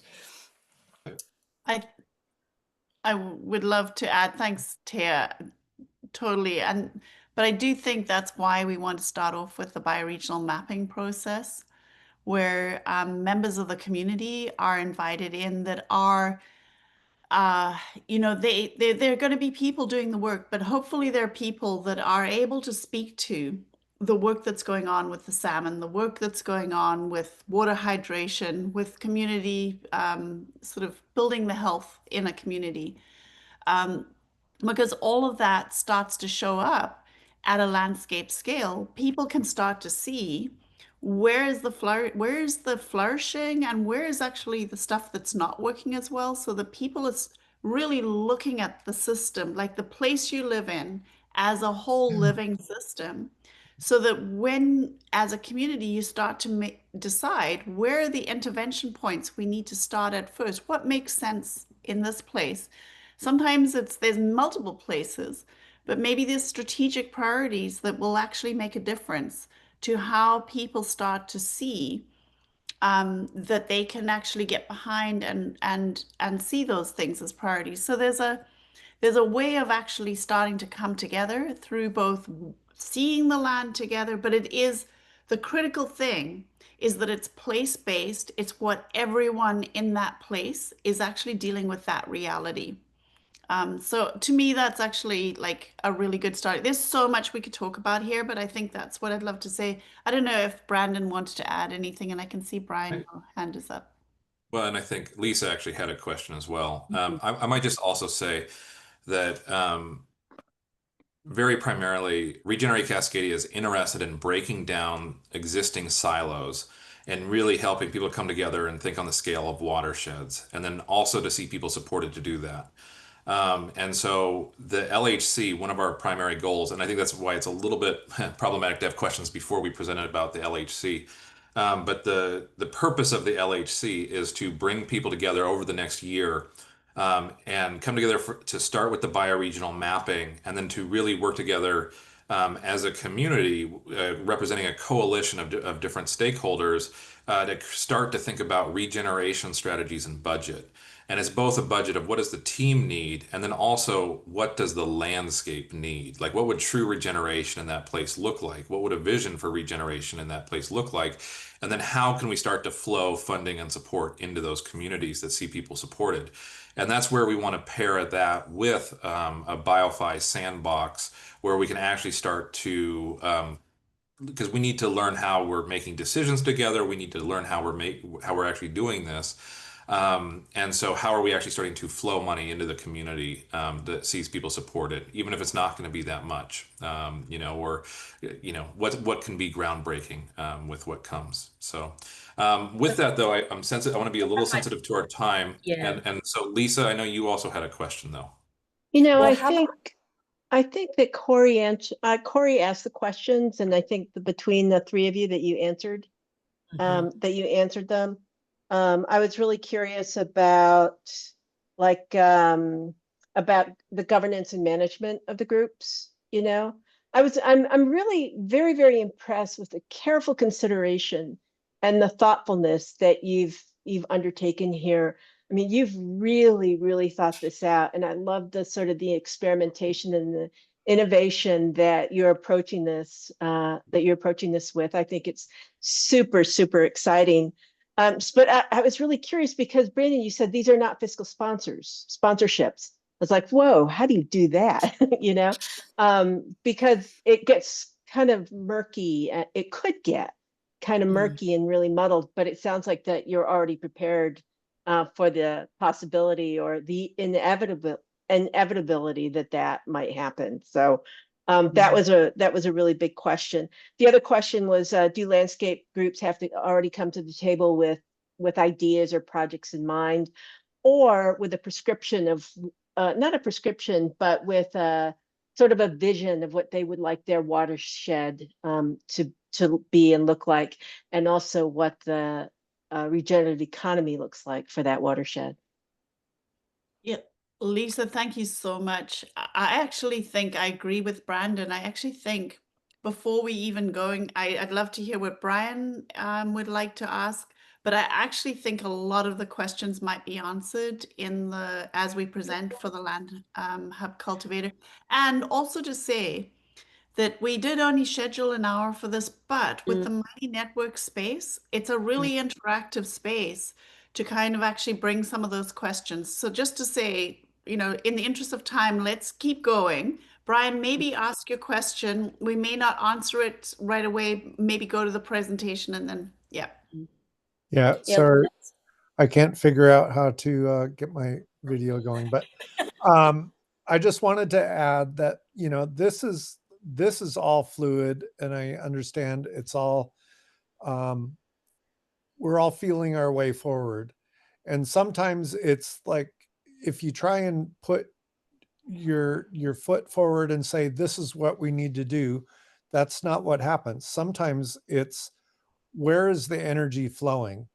I would love to add, thanks, Taya, totally. And But I do think that's why we want to start off with the bioregional mapping process, where members of the community are invited in that are you know, they're going to be people doing the work, but hopefully they're people that are able to speak to the work that's going on with the salmon, the work that's going on with water hydration, with community, sort of building the health in a community. Because all of that starts to show up at a landscape scale. People can start to see where is the flourishing and where is actually the stuff that's not working as well. So the people is really looking at the system, like the place you live in, as a whole living system. So that when, as a community, you start to decide where are the intervention points we need to start at first, what makes sense in this place. Sometimes there's multiple places, but maybe there's strategic priorities that will actually make a difference to how people start to see that they can actually get behind and see those things as priorities. So there's a way of actually starting to come together through both seeing the land together, but it is the critical thing is that it's place-based. It's what everyone in that place is actually dealing with that reality. So to me, that's actually like a really good start. There's so much we could talk about here, but I think that's what I'd love to say. I don't know if Brandon wanted to add anything, and I can see Brian, your hand is up. Well, and I think Lisa actually had a question as well. Mhm. I might just also say that very primarily, Regenerate Cascadia is interested in breaking down existing silos and really helping people come together and think on the scale of watersheds, and then also to see people supported to do that. And so the LHC, one of our primary goals, and I think that's why it's a little bit problematic to have questions before we present about the LHC. But the purpose of the LHC is to bring people together over the next year and come together to start with the bioregional mapping and then to really work together as a community representing a coalition of different stakeholders to start to think about regeneration strategies and budget. And it's both a budget of what does the team need, and then also what does the landscape need? Like, what would true regeneration in that place look like? What would a vision for regeneration in that place look like? And then how can we start to flow funding and support into those communities that see people supported? And that's where we want to pair that with a BioFi sandbox where we can actually start to because we need to learn how we're making decisions together. We need to learn how we're actually doing this. And so how are we actually starting to flow money into the community that sees people supported, even if it's not going to be that much, or what can be groundbreaking with what comes. So with that though, I'm sensitive. I want to be a little sensitive to our time. Yeah. And so Lisa, I know you also had a question though. You know, Well, I think that Corey asked the questions, and I think between the three of you that you answered, them. I was really curious about like about the governance and management of the groups, you know. I'm really very, very impressed with the careful consideration and the thoughtfulness that you've undertaken here. I mean, you've really, really thought this out, and I love the sort of the experimentation and the innovation that you're approaching this with. I think it's super, super exciting. But I was really curious because Brandon, you said these are not fiscal sponsorships. I was like, whoa, how do you do that? Because it gets kind of murky. It could get kind of murky and really muddled, but it sounds like that you're already prepared for the possibility or the inevitability that might happen. So that was a really big question. The other question was, do landscape groups have to already come to the table with ideas or projects in mind, or with a prescription of not a prescription, but with a sort of a vision of what they would like their watershed to be and look like, and also what the regenerative economy looks like for that watershed. Yeah, Lisa, thank you so much. I actually think I agree with Brandon. I actually think before we even going, I'd love to hear what Brian would like to ask, but I actually think a lot of the questions might be answered as we present for the Land Hub Cultivator. And also to say that we did only schedule an hour for this, but with Mm. the Mighty Network space, it's a really interactive space to kind of actually bring some of those questions. So just to say, you know, in the interest of time, let's keep going. Brian, maybe ask your question. We may not answer it right away. Maybe go to the presentation and then, yeah. Yeah, Yeah, sorry, I can't figure out how to get my video going, but I just wanted to add that, you know, this is all fluid, and I understand it's all we're all feeling our way forward. And sometimes it's like if you try and put your foot forward and say this is what we need to do, that's not what happens. Sometimes it's where is the energy flowing?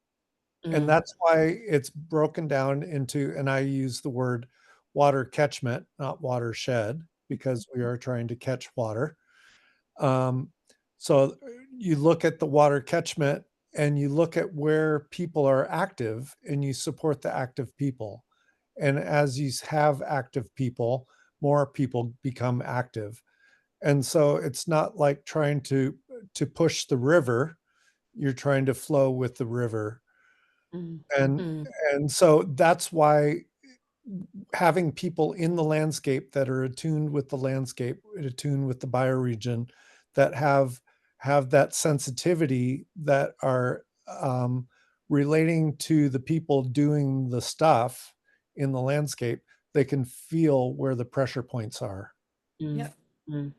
And Mm. that's why it's broken down into, and I use the word water catchment, not watershed, because we are trying to catch water. So you look at the water catchment and you look at where people are active and you support the active people. And as you have active people, more people become active. And so it's not like trying to push the river, you're trying to flow with the river. Mm. And Mm. so that's why having people in the landscape that are attuned with the landscape, attuned with the bioregion, that have that sensitivity, that are relating to the people doing the stuff in the landscape, they can feel where the pressure points are. Mm. Yep. Mm.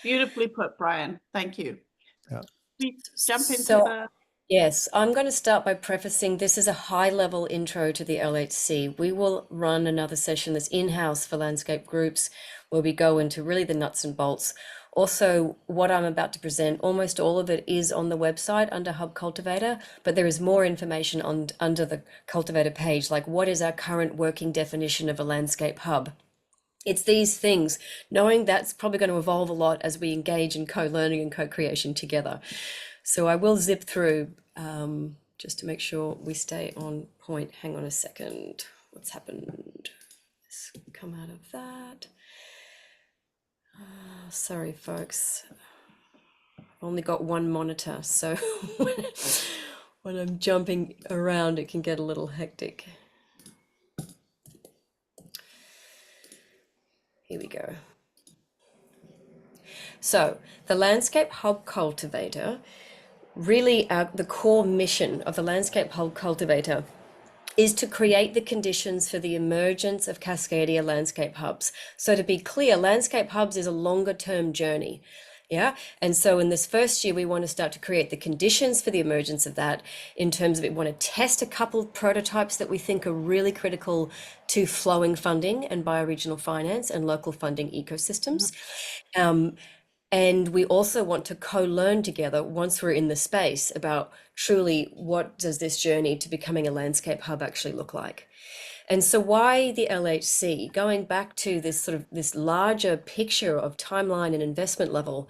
Beautifully put, Brian. Thank you. Yeah. We jump into So, the yes, I'm going to start by prefacing this is a high-level intro to the LHC. We will run another session that's in-house for landscape groups where we go into really the nuts and bolts. Also, what I'm about to present, almost all of it is on the website under Hub Cultivator, but there is more information under the Cultivator page, like what is our current working definition of a landscape hub. It's these things, knowing that's probably going to evolve a lot as we engage in co-learning and co-creation together. So I will zip through just to make sure we stay on point. Hang on a second. What's happened? Let's come out of that. Sorry, folks. I've only got one monitor, so when I'm jumping around, it can get a little hectic. Here we go. So the Landscape Hub Cultivator, really the core mission of the Landscape Hub Cultivator is to create the conditions for the emergence of Cascadia landscape hubs. So to be clear, landscape hubs is a longer term journey. Yeah. And so in this first year, we want to start to create the conditions for the emergence of that in terms of we want to test a couple of prototypes that we think are really critical to flowing funding and bioregional finance and local funding ecosystems. And we also want to co-learn together once we're in the space about truly what does this journey to becoming a landscape hub actually look like. And so why the LHC? Going back to this sort of this larger picture of timeline and investment level,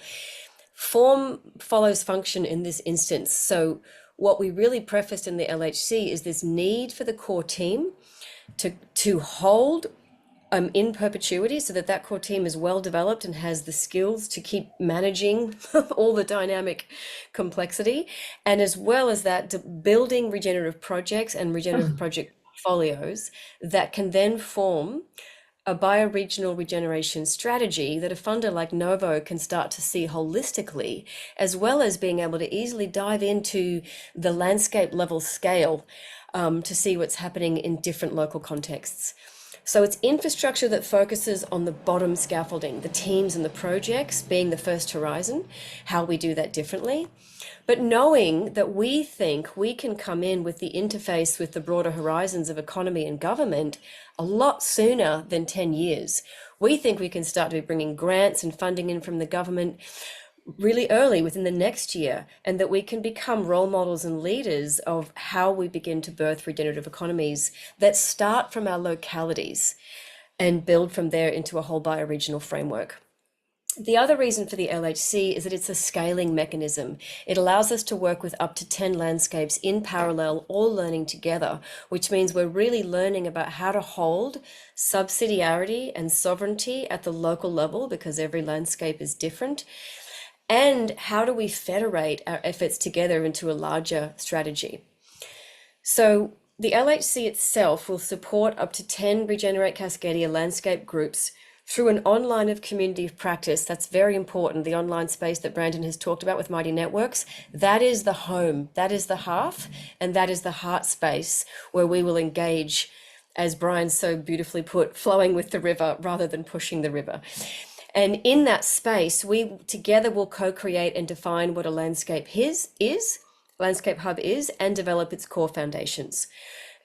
form follows function in this instance. So what we really prefaced in the LHC is this need for the core team to hold in perpetuity so that that core team is well developed and has the skills to keep managing all the dynamic complexity, and as well as that building regenerative projects and regenerative project portfolios that can then form a bioregional regeneration strategy that a funder like Novo can start to see holistically, as well as being able to easily dive into the landscape level scale to see what's happening in different local contexts. So it's infrastructure that focuses on the bottom scaffolding, the teams and the projects being the first horizon, how we do that differently. But knowing that we think we can come in with the interface with the broader horizons of economy and government a lot sooner than 10 years. We think we can start to be bringing grants and funding in from the government really early within the next year, and that we can become role models and leaders of how we begin to birth regenerative economies that start from our localities and build from there into a whole bioregional framework. The other reason for the LHC is that it's a scaling mechanism. It allows us to work with up to 10 landscapes in parallel, all learning together, which means we're really learning about how to hold subsidiarity and sovereignty at the local level, because every landscape is different. And how do we federate our efforts together into a larger strategy? So the LHC itself will support up to 10 Regenerate Cascadia landscape groups through an online of community of practice. That's very important. The online space that Brandon has talked about with Mighty Networks, that is the home, that is the hearth, and that is the heart space where we will engage, as Brian so beautifully put, flowing with the river rather than pushing the river. And in that space, we together will co-create and define what a landscape landscape hub is, and develop its core foundations.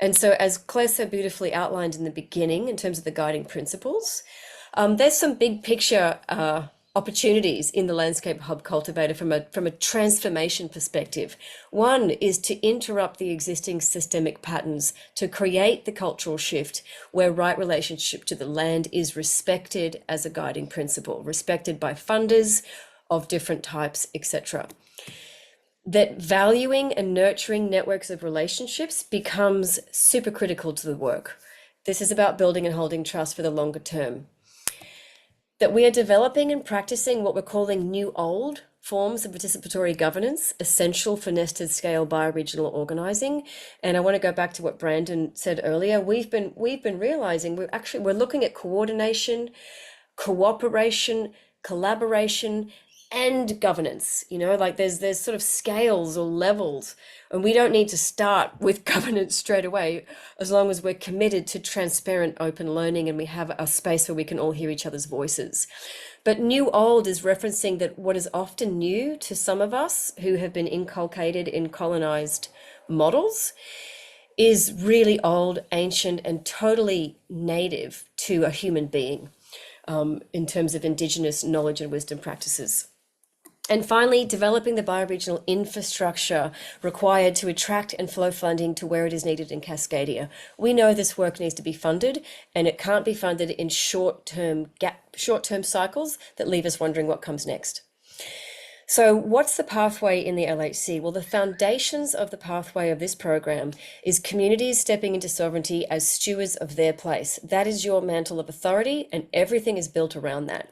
And so, as Claire so beautifully outlined in the beginning, in terms of the guiding principles, there's some big picture opportunities in the Landscape Hub Cultivator from a transformation perspective. One is to interrupt the existing systemic patterns, to create the cultural shift where right relationship to the land is respected as a guiding principle, respected by funders of different types, etc. That valuing and nurturing networks of relationships becomes super critical to the work. This is about building and holding trust for the longer term. That we are developing and practicing what we're calling new old forms of participatory governance, essential for nested scale bioregional organizing. And I want to go back to what Brandon said earlier. We've been realizing we're looking at coordination, cooperation, collaboration, and governance. Like there's sort of scales or levels, and we don't need to start with governance straight away, as long as we're committed to transparent open learning and we have a space where we can all hear each other's voices. But new old is referencing that what is often new to some of us who have been inculcated in colonized models is really old, ancient, and totally native to a human being, in terms of Indigenous knowledge and wisdom practices. And finally, developing the bioregional infrastructure required to attract and flow funding to where it is needed in Cascadia. We know this work needs to be funded, and it can't be funded in short-term cycles that leave us wondering what comes next. So what's the pathway in the LHC? Well, the foundations of the pathway of this program is communities stepping into sovereignty as stewards of their place. That is your mantle of authority, and everything is built around that.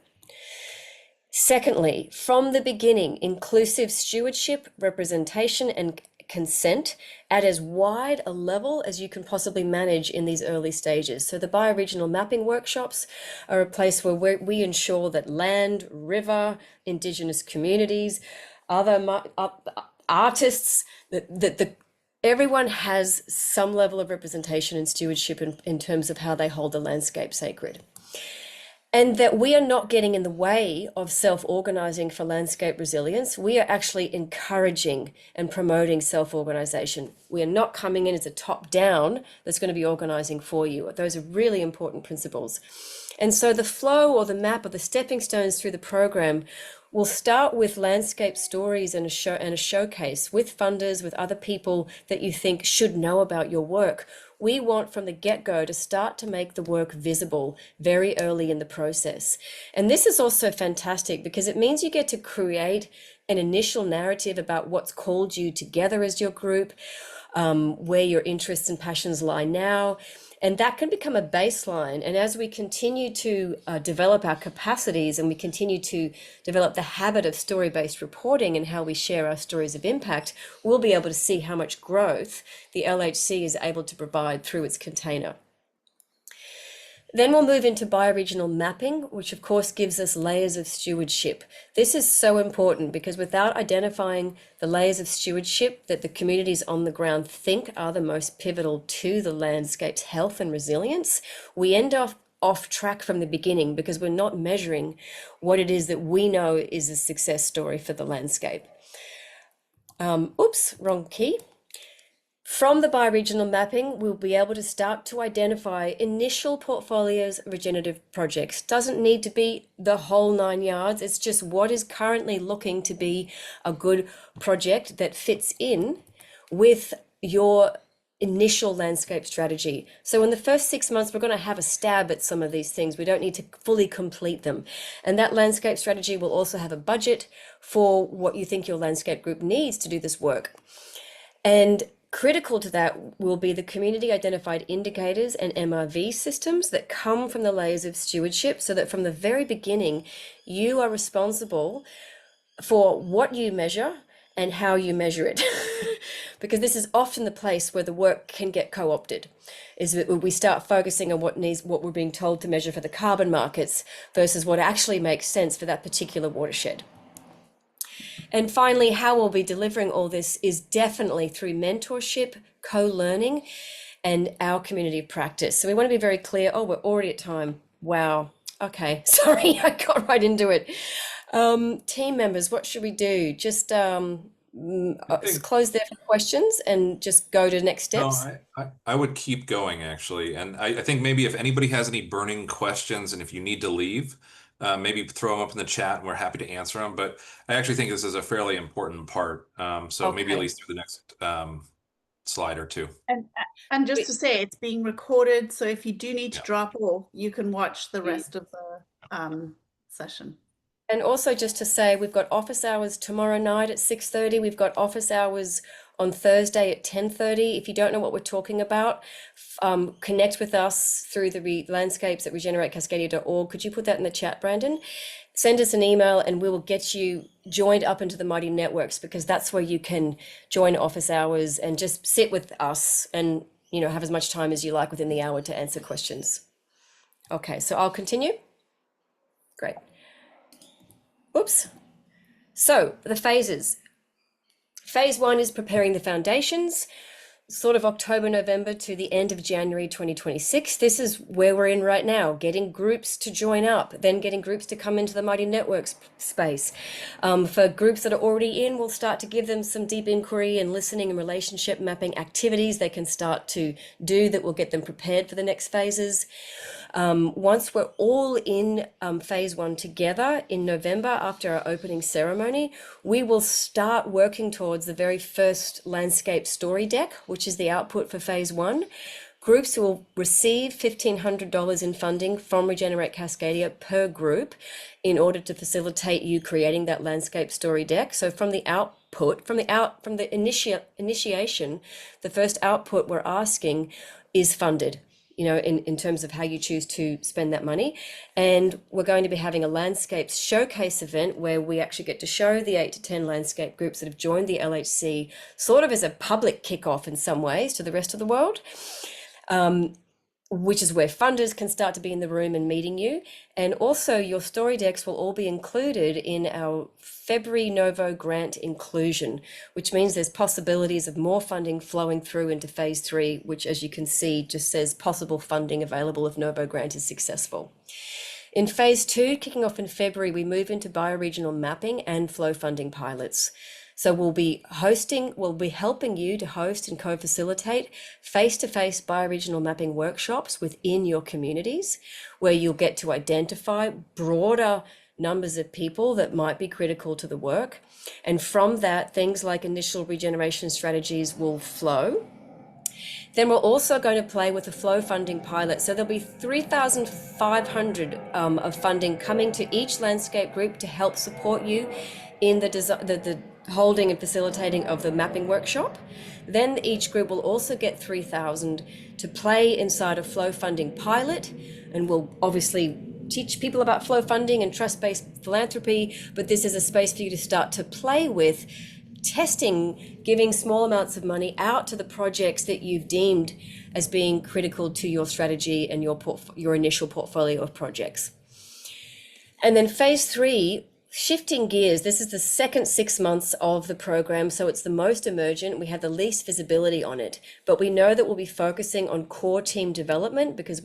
Secondly, from the beginning, inclusive stewardship, representation, and consent at as wide a level as you can possibly manage in these early stages. So the bioregional mapping workshops are a place where we ensure that land, river, Indigenous communities, other artists, that everyone has some level of representation and stewardship in terms of how they hold the landscape sacred. And that we are not getting in the way of self-organizing for landscape resilience. We are actually encouraging and promoting self-organization. We are not coming in as a top-down that's going to be organizing for you. Those are really important principles. And so the flow or the map or the stepping stones through the program will start with landscape stories and a showcase with funders, with other people that you think should know about your work. We want from the get-go to start to make the work visible very early in the process. And this is also fantastic because it means you get to create an initial narrative about what's called you together as your group, where your interests and passions lie now. And that can become a baseline. And as we continue to develop our capacities and we continue to develop the habit of story-based reporting and how we share our stories of impact, we'll be able to see how much growth the LHC is able to provide through its container. Then we'll move into bioregional mapping, which of course gives us layers of stewardship. This is so important because without identifying the layers of stewardship that the communities on the ground think are the most pivotal to the landscape's health and resilience, we end off track from the beginning because we're not measuring what it is that we know is a success story for the landscape. Oops, wrong key. From the bioregional mapping, we'll be able to start to identify initial portfolios of regenerative projects. Doesn't need to be the whole 9 yards. It's just what is currently looking to be a good project that fits in with your initial landscape strategy. So in the first 6 months, we're going to have a stab at some of these things. We don't need to fully complete them. And that landscape strategy will also have a budget for what you think your landscape group needs to do this work. And critical to that will be the community identified indicators and MRV systems that come from the layers of stewardship, so that from the very beginning, you are responsible for what you measure and how you measure it. Because this is often the place where the work can get co-opted, is that we start focusing on what we're being told to measure for the carbon markets versus what actually makes sense for that particular watershed. And finally, how we'll be delivering all this is definitely through mentorship, co-learning, and our community of practice. So we want to be very clear. Oh, we're already at time. Wow. Okay. Sorry, I got right into it. Team members, what should we do? Just close there for questions and just go to next steps. No, I would keep going, actually. And I think maybe if anybody has any burning questions and if you need to leave, maybe throw them up in the chat and we're happy to answer them. But I actually think this is a fairly important part. So maybe at least through the next slide or two. And just to say, it's being recorded, so if you do need to drop off, you can watch the rest of the session. And also just to say, we've got office hours tomorrow night at 6:30. We've got office hours on Thursday at 10:30. If you don't know what we're talking about, connect with us through the landscapes at regeneratecascadia.org. Could you put that in the chat, Brandon? Send us an email and we will get you joined up into the Mighty Networks, because that's where you can join office hours and just sit with us and, you know, have as much time as you like within the hour to answer questions. Okay, so I'll continue. Great. Oops. So the phases. Phase 1 is preparing the foundations, sort of October, November to the end of January 2026. This is where we're in right now, getting groups to join up, then getting groups to come into the Mighty Networks space. For groups that are already in, we'll start to give them some deep inquiry and listening and relationship mapping activities they can start to do that will get them prepared for the next phases. Once we're all in phase 1 together in November after our opening ceremony, we will start working towards the very first landscape story deck, which is the output for phase 1. Groups will receive $1,500 in funding from Regenerate Cascadia per group in order to facilitate you creating that landscape story deck. So from the output, from the initiation, the first output we're asking is funded, you know, in terms of how you choose to spend that money. And we're going to be having a landscape showcase event where we actually get to show the 8 to 10 landscape groups that have joined the LHC sort of as a public kickoff in some ways to the rest of the world, which is where funders can start to be in the room and meeting you. And also your story decks will all be included in our February Novo grant inclusion, which means there's possibilities of more funding flowing through into phase 3, which, as you can see, just says possible funding available if Novo grant is successful. In phase 2, kicking off in February, we move into bioregional mapping and flow funding pilots. So we'll be helping you to host and co-facilitate face-to-face bioregional mapping workshops within your communities, where you'll get to identify broader numbers of people that might be critical to the work. And from that, things like initial regeneration strategies will flow. Then we're also going to play with a flow funding pilot. So there'll be 3,500 of funding coming to each landscape group to help support you in the holding and facilitating of the mapping workshop. Then each group will also get 3,000 to play inside a flow funding pilot, and we'll obviously teach people about flow funding and trust-based philanthropy, but this is a space for you to start to play with, testing, giving small amounts of money out to the projects that you've deemed as being critical to your strategy and your initial portfolio of projects. And then phase 3, shifting gears, this is the second 6 months of the program, so it's the most emergent. We have the least visibility on it, but we know that we'll be focusing on core team development because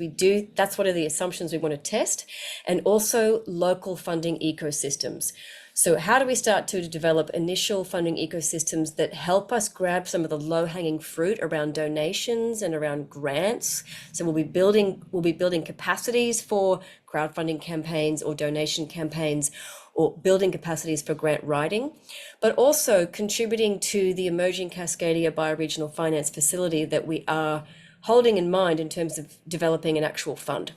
that's one of the assumptions we want to test, and also local funding ecosystems. So how do we start to develop initial funding ecosystems that help us grab some of the low-hanging fruit around donations and around grants? So we'll be building capacities for crowdfunding campaigns or donation campaigns, or building capacities for grant writing, but also contributing to the emerging Cascadia BioRegional Finance Facility that we are holding in mind in terms of developing an actual fund.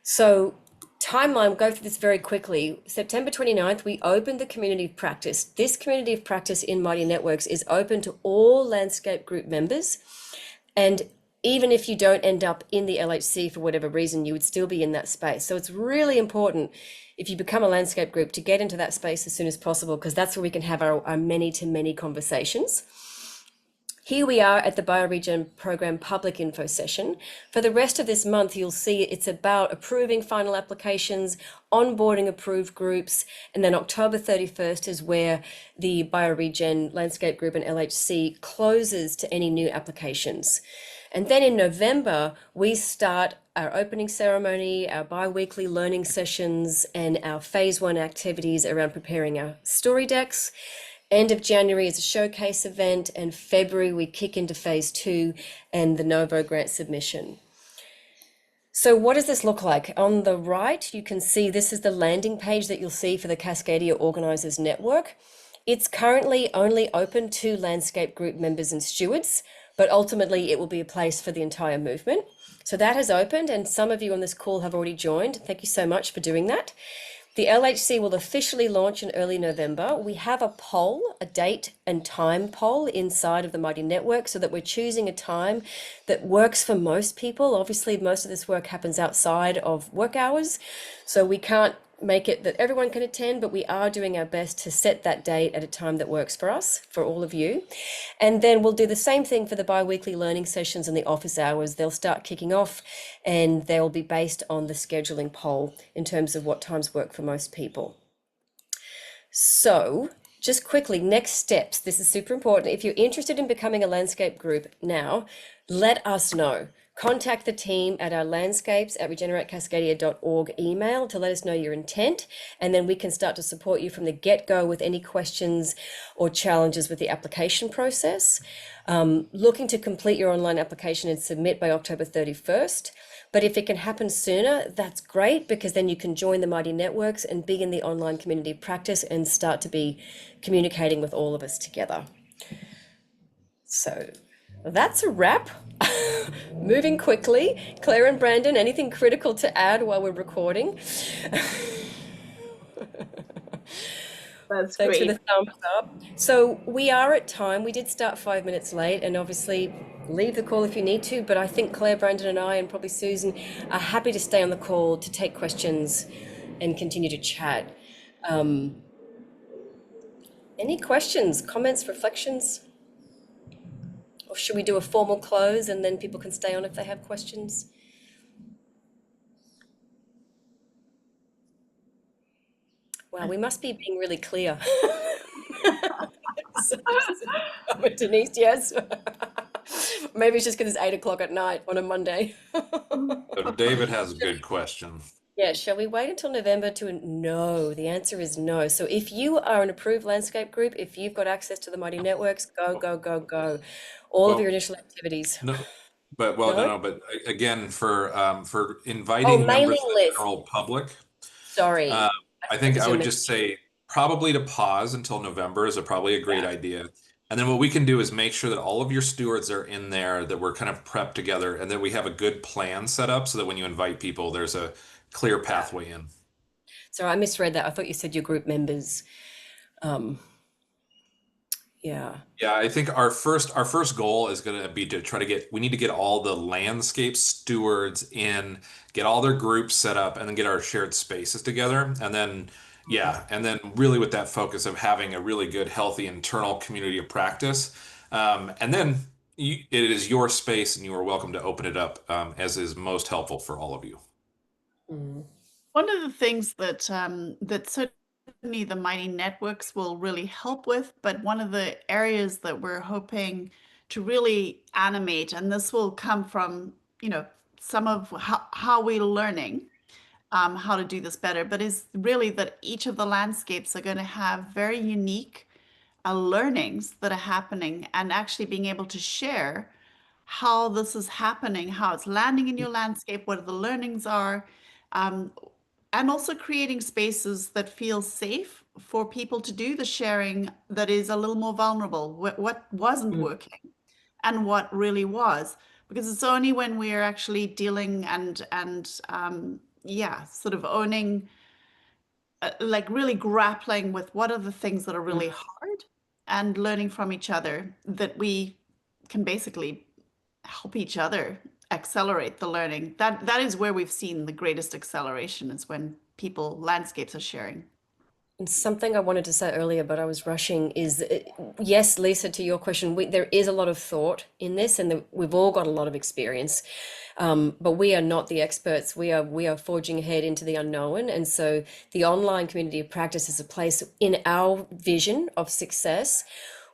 So timeline, we'll go through this very quickly. September 29th, we opened the community of practice. This community of practice in Mighty Networks is open to all landscape group members. And even if you don't end up in the LHC for whatever reason, you would still be in that space. So it's really important, if you become a landscape group, to get into that space as soon as possible, because that's where we can have our many-to-many conversations. Here we are at the BioRegen program public info session. For the rest of this month, you'll see it's about approving final applications, onboarding approved groups, and then October 31st is where the BioRegen landscape group and LHC closes to any new applications. And then in November, we start our opening ceremony, our bi-weekly learning sessions, and our phase 1 activities around preparing our story decks. End of January is a showcase event, and February we kick into phase 2 and the Novo grant submission. So what does this look like? On the right, you can see this is the landing page that you'll see for the Cascadia Organisers Network. It's currently only open to landscape group members and stewards, but ultimately it will be a place for the entire movement. So that has opened, and some of you on this call have already joined. Thank you so much for doing that. The LHC will officially launch in early November. We have a poll, a date and time poll inside of the Mighty Network, so that we're choosing a time that works for most people. Obviously, most of this work happens outside of work hours, so we can't make it that everyone can attend, but we are doing our best to set that date at a time that works for us, for all of you. And then we'll do the same thing for the bi-weekly learning sessions and the office hours. They'll start kicking off, and they'll be based on the scheduling poll in terms of what times work for most people. So just quickly, next steps. This is super important. If you're interested in becoming a landscape group now, let us know. Contact the team at our landscapes@regeneratecascadia.org email to let us know your intent, and then we can start to support you from the get-go with any questions or challenges with the application process. Looking to complete your online application and submit by October 31st. But if it can happen sooner, that's great, because then you can join the Mighty Networks and be in the online community practice and start to be communicating with all of us together. So that's a wrap. Moving quickly. Claire and Brandon, anything critical to add while we're recording? That's Thanks for great. the thumbs up. So we are at time. We did start 5 minutes late, and obviously leave the call if you need to, but I think Claire, Brandon, and I, and probably Susan, are happy to stay on the call to take questions and continue to chat. Any questions, comments, reflections? Or should we do a formal close and then people can stay on if they have questions? Wow, we must be being really clear. Denise, yes. Maybe it's just because it's 8 o'clock at night on a Monday. So David has a good question. Yeah, shall we wait until November to? No, the answer is no. So if you are an approved landscape group, if you've got access to the Mighty Networks, go, go, go, go. All of your initial activities. No, but No? but again, for inviting members mailing of the list. general public, Sorry. I think I would Zoom. just say probably to pause until November is probably a great idea. And then what we can do is make sure that all of your stewards are in there, that we're kind of prepped together, and that we have a good plan set up so that when you invite people, there's a clear pathway in. Sorry, I misread that. I thought you said your group members. Yeah. Yeah, I think our first goal is going to be to try to we need to get all the landscape stewards in, get all their groups set up, and then get our shared spaces together. And then, and then really with that focus of having a really good, healthy internal community of practice. And then it is your space, and you are welcome to open it up as is most helpful for all of you. One of the things that that certainly the Mighty Networks will really help with, but one of the areas that we're hoping to really animate, and this will come from, some of how we're learning, how to do this better, but is really that each of the landscapes are going to have very unique learnings that are happening, and actually being able to share how this is happening, how it's landing in your landscape, what the learnings are, um, and also creating spaces that feel safe for people to do the sharing that is a little more vulnerable, what wasn't working and what really was. Because it's only when we're actually dealing and yeah, sort of owning, like really grappling with what are the things that are really hard and learning from each other, that we can basically help each other accelerate the learning. That is where we've seen the greatest acceleration, is when people, landscapes are sharing. And something I wanted to say earlier, but I was rushing, is yes, Lisa, to your question, there is a lot of thought in this, and we've all got a lot of experience, but we are not the experts. We are forging ahead into the unknown, and so the online community of practice is a place in our vision of success.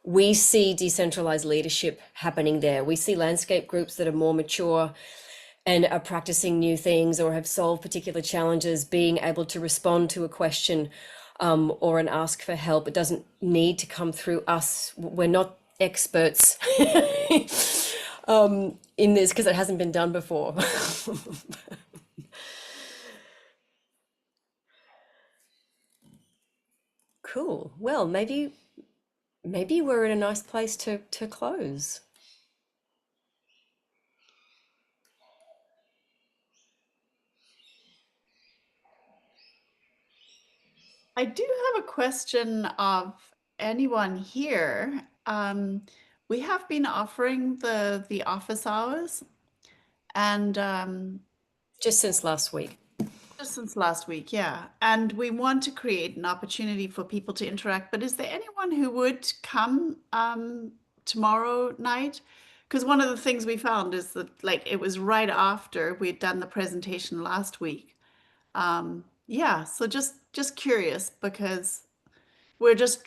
We see decentralized leadership happening there. We see landscape groups that are more mature and are practicing new things or have solved particular challenges, being able to respond to a question or an ask for help. It doesn't need to come through us. We're not experts in this because it hasn't been done before. Cool. Well, maybe we're in a nice place to close. I do have a question of anyone here. We have been offering the office hours, and Just since last week. just since last week, yeah. And we want to create an opportunity for people to interact. But is there anyone who would come tomorrow night? Because one of the things we found is that, like, it was right after we'd done the presentation last week. Yeah, so just curious, because we're just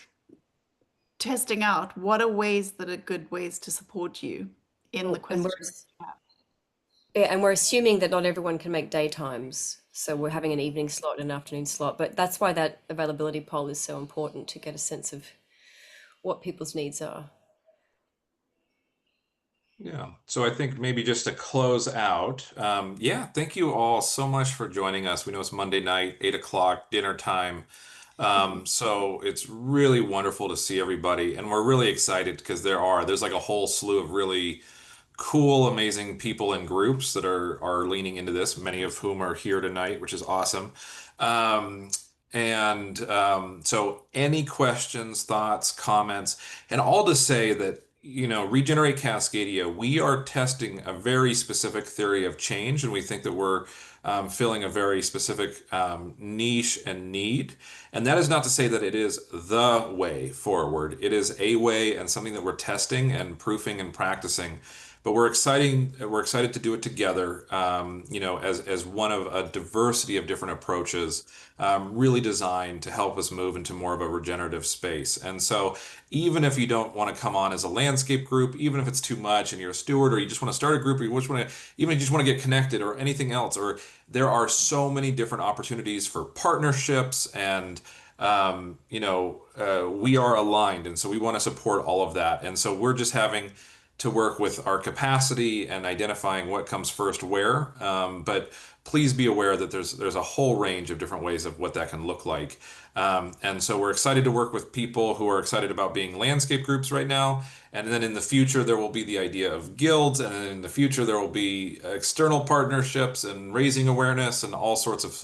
testing out what are ways that are good ways to support you in the And questions. we're assuming that not everyone can make daytimes. So we're having an evening slot and an afternoon slot, but that's why that availability poll is so important, to get a sense of what people's needs are. Yeah. So I think maybe just to close out, yeah, thank you all so much for joining us. We know it's Monday night, 8 o'clock, dinner time. So it's really wonderful to see everybody, and we're really excited because there's like a whole slew of really cool, amazing people and groups that are leaning into this, many of whom are here tonight, which is awesome. Um, so any questions, thoughts, comments, and all to say that, Regenerate Cascadia, we are testing a very specific theory of change, and we think that we're filling a very specific niche and need. And that is not to say that it is the way forward. It is a way and something that we're testing and proofing and practicing. But we're excited to do it together, as one of a diversity of different approaches, really designed to help us move into more of a regenerative space. And so even if you don't want to come on as a landscape group, even if it's too much and you're a steward, or you just want to start a group, or you just want to, even if you just want to get connected or anything else, or there are so many different opportunities for partnerships, and we are aligned, and so we want to support all of that. And so we're just having to work with our capacity and identifying what comes first where. But please be aware that there's a whole range of different ways of what that can look like. And so we're excited to work with people who are excited about being landscape groups right now. And then in the future, there will be the idea of guilds. And then in the future, there will be external partnerships and raising awareness and all sorts of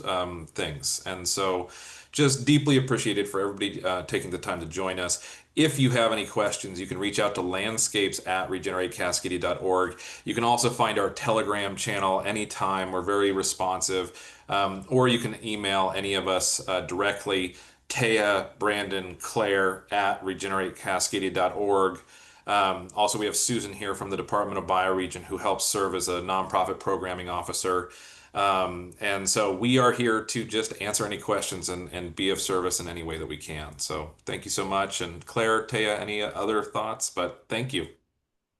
things. And so just deeply appreciated for everybody taking the time to join us. If you have any questions, you can reach out to landscapes@regeneratecascadia.org. You can also find our Telegram channel anytime. We're very responsive. Or you can email any of us directly, Taya, Brandon, Claire at regeneratecascadia.org. Also, we have Susan here from the Department of BioRegen, who helps serve as a nonprofit programming officer. And so we are here to just answer any questions and be of service in any way that we can. So thank you so much. And Claire, Taya, any other thoughts? But thank you.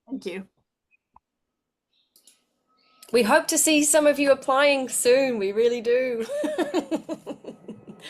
Thank you. We hope to see some of you applying soon. We really do.